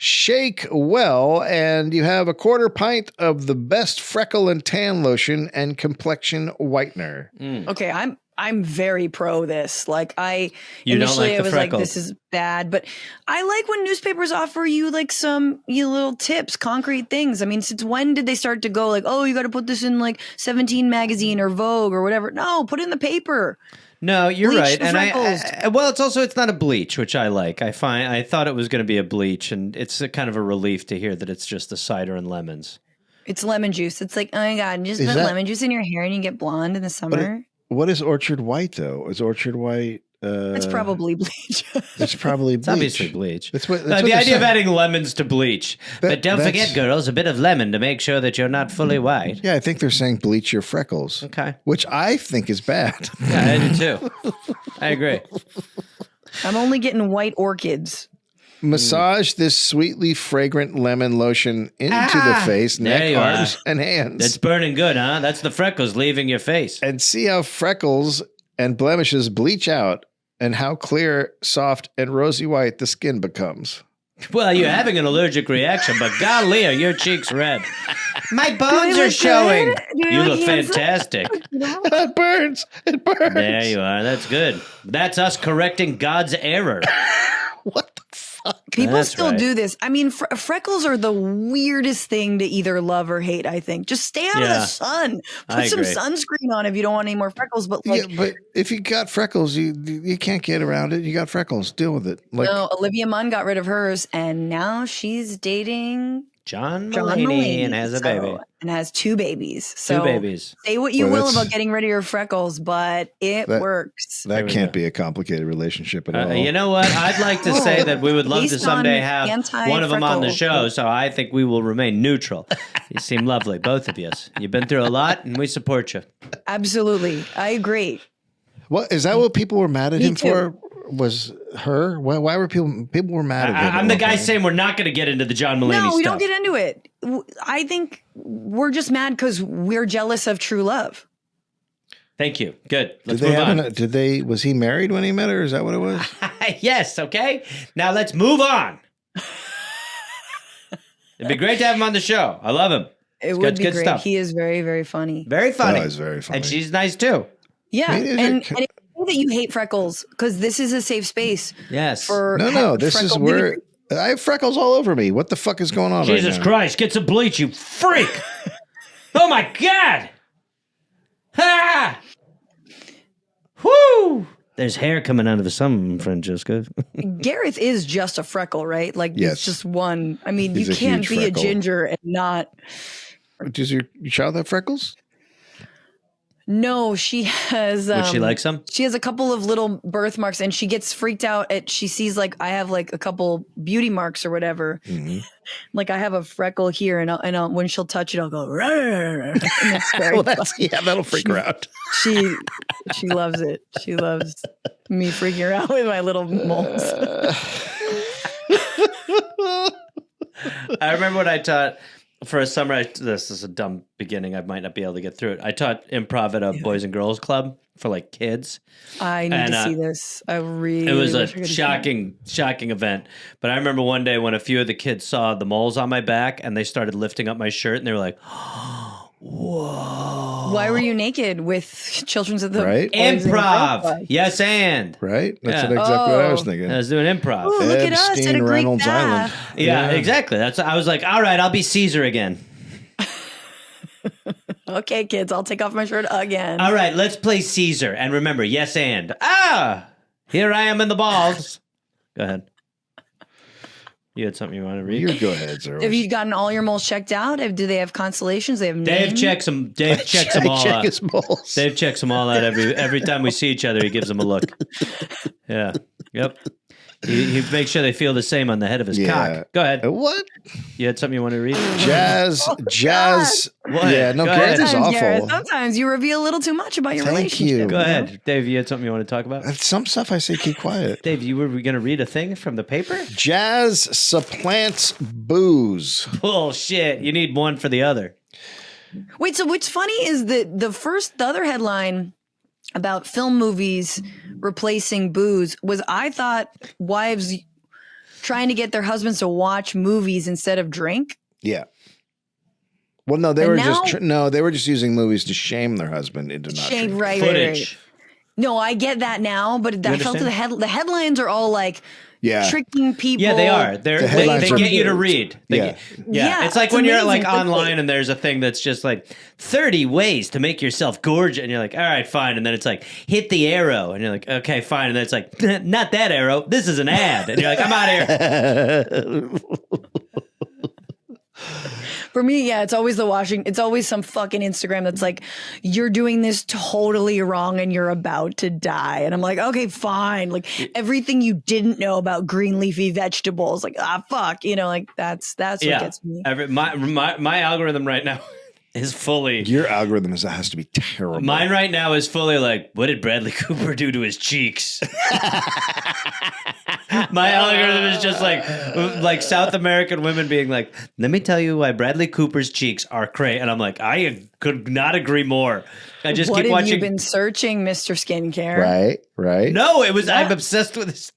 Shake well, and you have a 1/4 pint of the best freckle and tan lotion and complexion whitener. Okay, I'm very pro this. Like I was like, this is bad, but I like when newspapers offer you like some little tips, concrete things. I mean, since when did they start to go like, oh, you got to put this in like 17 magazine or Vogue or whatever? No, put it in the paper. No, you're Bleach right. the And freckles. it's not a bleach, which I like. I thought it was going to be a bleach, and it's a kind of a relief to hear that it's just the cider and lemons. It's lemon juice. It's like, oh my God, just put lemon juice in your hair and you get blonde in the summer. What is Orchard White, though? Is Orchard White... it's probably bleach. It's probably bleach. It's obviously bleach. That's what the idea of adding lemons to bleach. But don't forget, girls, a bit of lemon to make sure that you're not fully white. Yeah, I think they're saying bleach your freckles. Okay. Which I think is bad. Yeah, I do too. I agree. I'm only getting white orchids. Massage this sweetly fragrant lemon lotion into the face, neck, arms, and hands. That's burning good, huh? That's the freckles leaving your face. And see how freckles and blemishes bleach out and how clear, soft, and rosy white the skin becomes. Well, you're having an allergic reaction, but golly, are your cheeks red. My bones are showing. You look fantastic. It burns. It burns. There you are. That's good. That's us correcting God's error. What the fuck? People still do this. I mean, freckles are the weirdest thing to either love or hate, I think. Just stay out of the sun. Put some sunscreen on if you don't want any more freckles. But but if you got freckles, you can't get around it. You got freckles. Deal with it. No, Olivia Munn got rid of hers, and now she's dating John Mulaney and has a baby. And has 2 babies. So 2 babies. Say what you will about getting rid of your freckles, but it works. That can't be a complicated relationship at all. You know what? I'd like to say that we would love to someday have one of them on the show, so I think we will remain neutral. You seem lovely, both of you. You've been through a lot, and we support you. Absolutely. I agree. What is that what people were mad at him for? Was her? Why were people were mad at him? I'm the guy saying we're not going to get into the John Mulaney stuff. No, we don't get into it. I think we're just mad because we're jealous of true love. Thank you. Good. Let's move on. Was he married when he met her? Is that what it was? Yes. Okay. Now let's move on. It'd be great to have him on the show. I love him. It would be great. Stuff. He is very, very funny. Very funny. Oh, he's very funny. And she's nice too. Yeah. And that you hate freckles because this is a safe space. Yes. This is where I have freckles all over me. What the fuck is going on? Jesus Christ! Get some bleach, you freak! Oh my God! Ha! Whoo! There's hair coming out of some, Francesca. Gareth is just a freckle, right? Like it's just one. I mean, you can't be a ginger and not. Does your child have freckles? No, she has. Would she like some? She has a couple of little birthmarks, and she gets freaked out she sees like I have like a couple beauty marks or whatever. Mm-hmm. Like I have a freckle here, and I'll, when she'll touch it, I'll go. That'll freak her out. She loves it. She loves me freaking her out with my little moles. I remember when I taught. For a summer, this is a dumb beginning. I might not be able to get through it. I taught improv at a boys and girls club for like kids. I need to see this. I really. It was a shocking event. But I remember one day when a few of the kids saw the moles on my back and they started lifting up my shirt and they were like, "Whoa!" Why were you naked with children's of the improv? Yes, and right. That's exactly what I was thinking. I was doing improv. Ooh, look at us at a Greek Reynolds Island. Yeah, exactly. I was like, all right, I'll be Caesar again. Okay, kids, I'll take off my shirt again. All right, let's play Caesar. And remember, yes, and here I am in the balls. Go ahead. You had something you want to read? You go ahead, sir. Have you gotten all your moles checked out? Do they have constellations? They have names? Dave checks them. Dave checks them all out. His moles. Dave checks them all out every time we see each other. He gives them a look. Yeah. Yep. He makes sure they feel the same on the head of his cock. Go ahead. What? You had something you want to read? Jazz. What? Yeah, no, Gareth is awful. Gareth, sometimes you reveal a little too much about your relationship. You. Go ahead. Dave, you had something you want to talk about? Some stuff I say keep quiet. Dave, you were going to read a thing from the paper? Jazz supplants booze. Bullshit. You need one for the other. Wait, so what's funny is that the other headline about film movies replacing booze was, I thought, wives trying to get their husbands to watch movies instead of drink. Yeah. Well, no, they were just using movies to shame their husband into not drinking. Right. No, I get that now, but I felt the headlines are all like, tricking people. Yeah, they are. They get you to read. It's like when you're like online and there's a thing that's just like 30 ways to make yourself gorgeous, and you're like, all right, fine. And then it's like, hit the arrow, and you're like, okay, fine. And then it's like, not that arrow. This is an ad, and you're like, I'm out of here. For me, it's always it's always some fucking Instagram that's like, you're doing this totally wrong and you're about to die. And I'm like, okay, fine. Like everything you didn't know about green leafy vegetables, like, fuck, like that's what gets me. My algorithm right now is fully. Your algorithm has to be terrible. Mine right now is fully like, what did Bradley Cooper do to his cheeks? My algorithm is just like South American women being like, let me tell you why Bradley Cooper's cheeks are cray. And I'm like, I could not agree more. I just keep watching. What have you been searching, Mr. Skincare? Right. No, it was, I'm obsessed with his.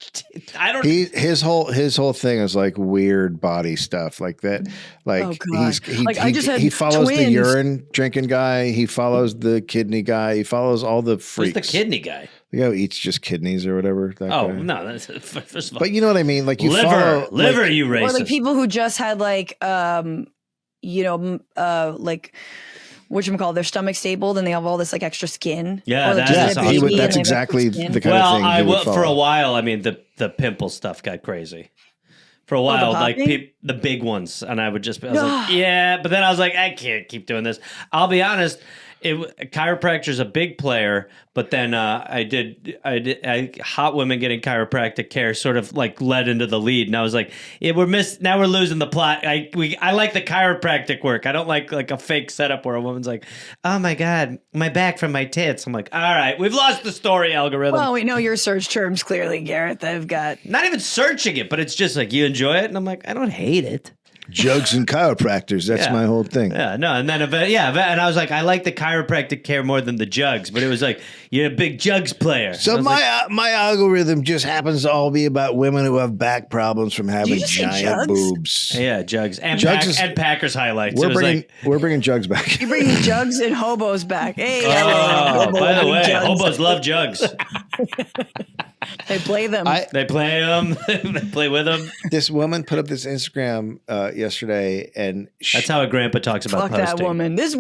I don't. His whole thing is like weird body stuff like that. Like he follows the urine drinking guy. He follows the kidney guy. He follows all the freaks. Who's the kidney guy? The guy who eats just kidneys or whatever. No, that's first of all. But you know what I mean? Like you liver, follow, you racist. Or like people who just had like, like, whatchamacallit, their stomach stapled and they have all this like extra skin. Yeah, that's exactly the kind of thing. For a while, I mean, the pimple stuff got crazy. For a while, like the big ones, and I was like, yeah, but then I was like, I can't keep doing this. I'll be honest. Chiropractor's a big player, but then hot women getting chiropractic care sort of like led into the lead, and I was like, now we're losing the plot. I like the chiropractic work. I don't like a fake setup where a woman's like, oh my god, my back from my tits. I'm like, all right, we've lost the story algorithm. Well, we know your search terms clearly, Gareth. I've got not even searching it, but it's just like you enjoy it, and I'm like, I don't hate it. Jugs and chiropractors. That's my whole thing. Yeah, no, and then and I was like, I like the chiropractic care more than the jugs, but it was like you're a big jugs player. So my algorithm just happens to all be about women who have back problems from having giant boobs. Yeah, jugs and Packers highlights. We're bringing jugs back. You're bringing jugs and hobos back. Hey, by the way, hobos love jugs. They play them. They play them. They play with them. This woman put up this Instagram yesterday, and that's how a grandpa talks about posting. That woman. This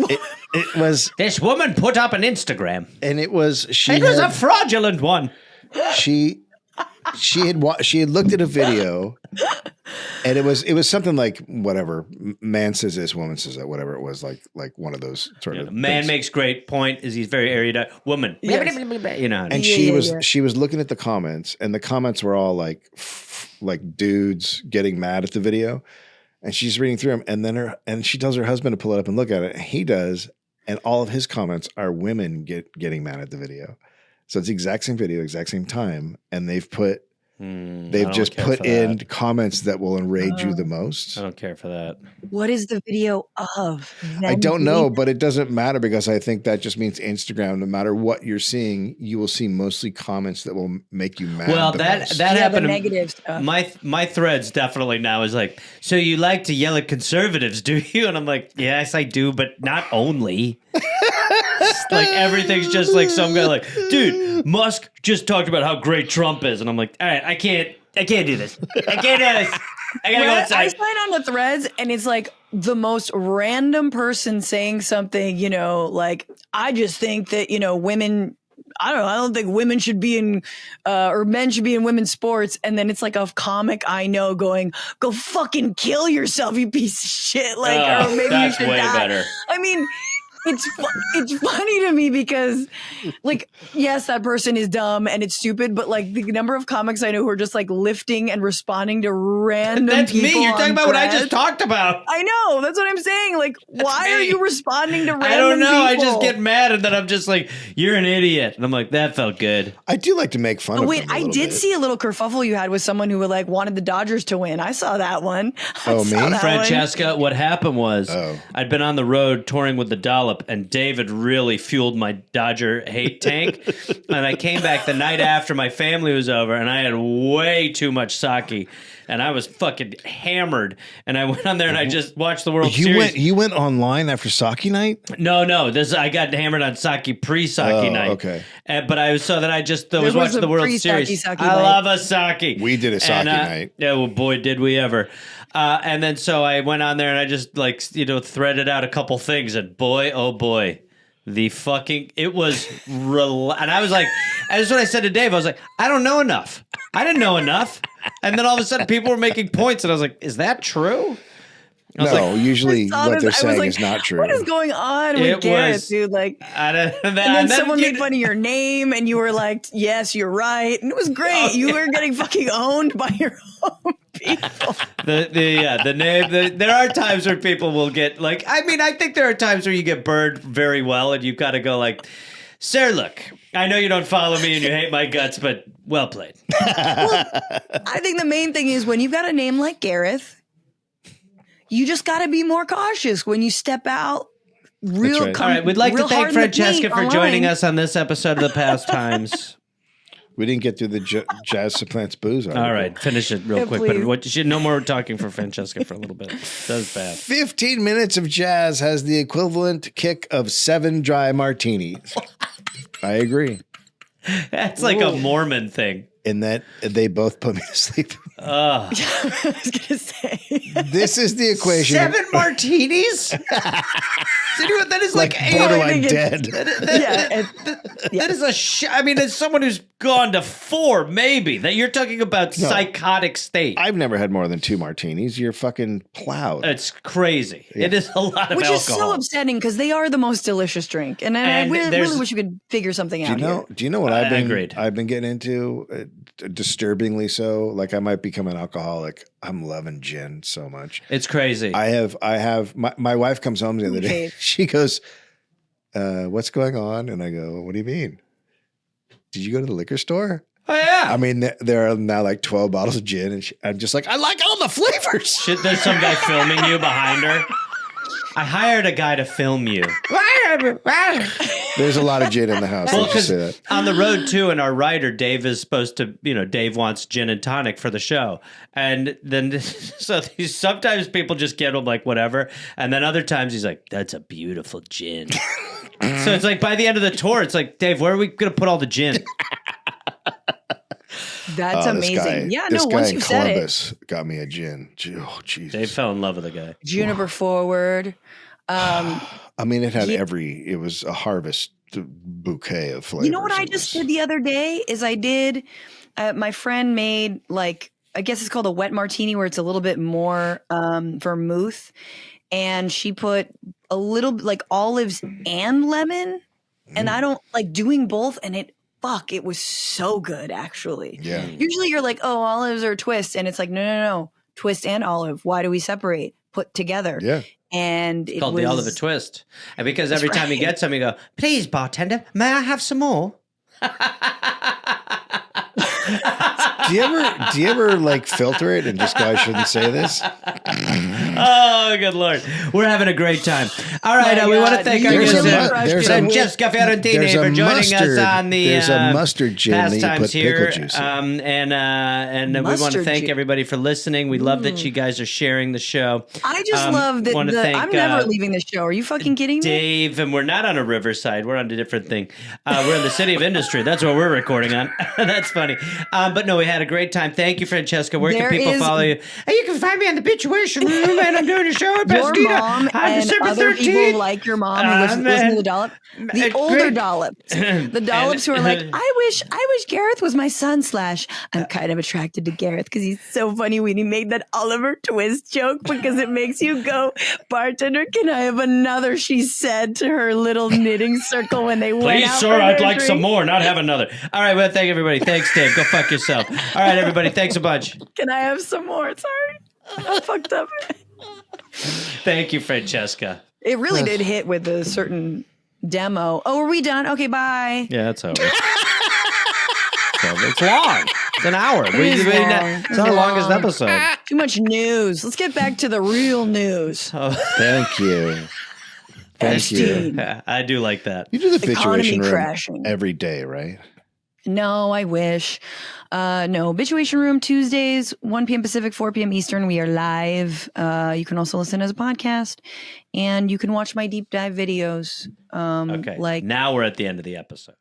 woman put up an Instagram, and it was a fraudulent one. She had looked at a video, and it was something like whatever man says this, woman says that, whatever it was, like one of those sort of man things. Makes great point is he's very erudite, woman, yes. And she was looking at the comments, and the comments were all like dudes getting mad at the video, and she's reading through them, and she tells her husband to pull it up and look at it, and he does, and all of his comments are women getting mad at the video. So it's the exact same video, exact same time, and they've put in comments that will enrage you the most. I don't care for that. What is the video of? I don't know, but it doesn't matter because I think that just means Instagram. No matter what you're seeing, you will see mostly comments that will make you mad. Well, that happened. Negative stuff. My threads definitely now is like, so you like to yell at conservatives, do you? And I'm like, yes, I do, but not only. Like everything's just like some guy like, dude, Musk just talked about how great Trump is, and I'm like, all right, I can't do this. I can't do this. I gotta go outside. I sign on the threads, and it's like the most random person saying something, like, I just think that, women, I don't think women should be in, or men should be in women's sports. And then it's like a comic I know going, go fucking kill yourself, you piece of shit. Like, or maybe you should die. Better. I mean, it's funny to me because, like, yes, that person is dumb and it's stupid, but like the number of comics I know who are just like lifting and responding to random That's people. Me. You're talking about what I just talked about. I know. That's what I'm saying. Like, why are you responding to random people? I don't know. I just get mad and then I'm just like, you're an idiot. And I'm like, that felt good. I do like to make fun of them. Wait, I did see a little kerfuffle you had with someone who like wanted the Dodgers to win. I saw that one. Me? Francesca, what happened was I'd been on the road touring with the Dollop. Dollop, and David really fueled my Dodger hate tank. And I came back the night after my family was over, and I had way too much sake. And I was fucking hammered. And I went on there and I just watched the World Series. You went online after sake night? No. I got hammered on sake pre-sake night. Okay. But I was watching the World Series. I love a sake. We did a sake night. Yeah, well, boy, did we ever. And then so I went on there and I just threaded out a couple things. And boy, oh boy. It was and I was like, that's what I said to Dave. I was like, I don't know enough. I didn't know enough. And then all of a sudden people were making points and I was like, is that true? Usually what they're saying is not true. What is going on with Gareth, dude? Like, and then someone made fun of your name and you were like, yes, you're right. And it was great. You were getting fucking owned by your own people. The name. There are times where people will get like. I mean, I think there are times where you get burned very well, and you've got to go like, "Sir, look, I know you don't follow me and you hate my guts, but well played." Well, I think the main thing is when you've got a name like Gareth, you just got to be more cautious when you step out. All right, we'd like to thank Francesca for joining us on this episode of The Pastimes. We didn't get through the Jazz Supplants Booze article. All right, finish it real quick. Please. But no more talking for Francesca for a little bit. That was bad. 15 minutes of jazz has the equivalent kick of 7 dry martinis. I agree. That's like a Mormon thing. In that they both put me to sleep. I was going to say. This is the equation. 7 martinis? That is like borderline dead. That is I mean, as someone who's gone to 4, maybe, that you're talking about psychotic state. I've never had more than 2 martinis. You're fucking plowed. It's crazy. Yeah. It is a lot of alcohol. Which is so upsetting because they are the most delicious drink. And I really wish you could figure something out here. Do you know what I've been getting into? Disturbingly so. Like I might become an alcoholic. I'm loving gin so much. It's crazy. I have my wife comes home the other day. She goes, what's going on? And I go, what do you mean? Did you go to the liquor store? Oh, yeah. I mean, there are now like 12 bottles of gin. And I'm just like, I like all the flavors. Shit, there's some guy filming you behind her. I hired a guy to film you. There's a lot of gin in the house. Well, because on the road too, and our writer Dave is supposed to, Dave wants gin and tonic for the show, and then sometimes people just get him like whatever, and then other times he's like, "That's a beautiful gin." So it's like by the end of the tour, it's like, Dave, where are we gonna put all the gin? That's amazing. Once you said Columbus got me a gin. Oh, Jesus. Dave fell in love with the guy. Juniper Forward. I mean, it was a harvest bouquet of flavors. You know what I just did the other day is my friend made like, I guess it's called a wet martini where it's a little bit more vermouth. And she put a little like olives and lemon. And I don't like doing both. And it was so good actually. Yeah. Usually you're like, oh, olives are twist. And it's like, no. Twist and olive. Why do we separate? Put together. Yeah. And it's called the Oliver Twist. And because every time you get some, you go, please, bartender, may I have some more? Do you ever like filter it and just go, I shouldn't say this? Oh, good Lord. We're having a great time. All right. We want to thank our guest, Francesca Fiorentini, for joining us on the There's a mustard gin that you put here. Pickle juice in. And we want to thank everybody for listening. We love that you guys are sharing the show. I just love that I'm never leaving the show. Are you fucking kidding me? Dave, and we're not on a riverside. We're on a different thing. We're in the City of Industry. That's what we're recording on. That's funny. But no, we had a great time. Thank you, Francesca. Where can people follow you? You can find me on the Bitchuation Room, and I'm doing a show at Your mom and other 13th. People like your mom who listen to the Dollop. The older Dollops. The Dollops who are like, I wish Gareth was my son / I'm kind of attracted to Gareth because he's so funny when he made that Oliver Twist joke because it makes you go, bartender, can I have another? She said to her little knitting circle when they went out. Please, sir, I'd like some more, not have another. All right, well, thank everybody. Thanks, Dave. Go fuck yourself. All right, everybody. Thanks a bunch. Can I have some more? Sorry. I fucked up. Thank you, Francesca. It really did hit with a certain demo. Oh, are we done? Okay, bye. Yeah, it's over. It's long. It's an hour. It's our longest episode. Too much news. Let's get back to the real news. Thank you. Thank you. I do like that. You do the Bitchuation Room crashing. every day, right? No, I wish. No, Bitchuation Room Tuesdays, 1 p.m. Pacific, 4 p.m. Eastern. We are live. You can also listen as a podcast, and you can watch my deep dive videos. Okay. Like now we're at the end of the episode.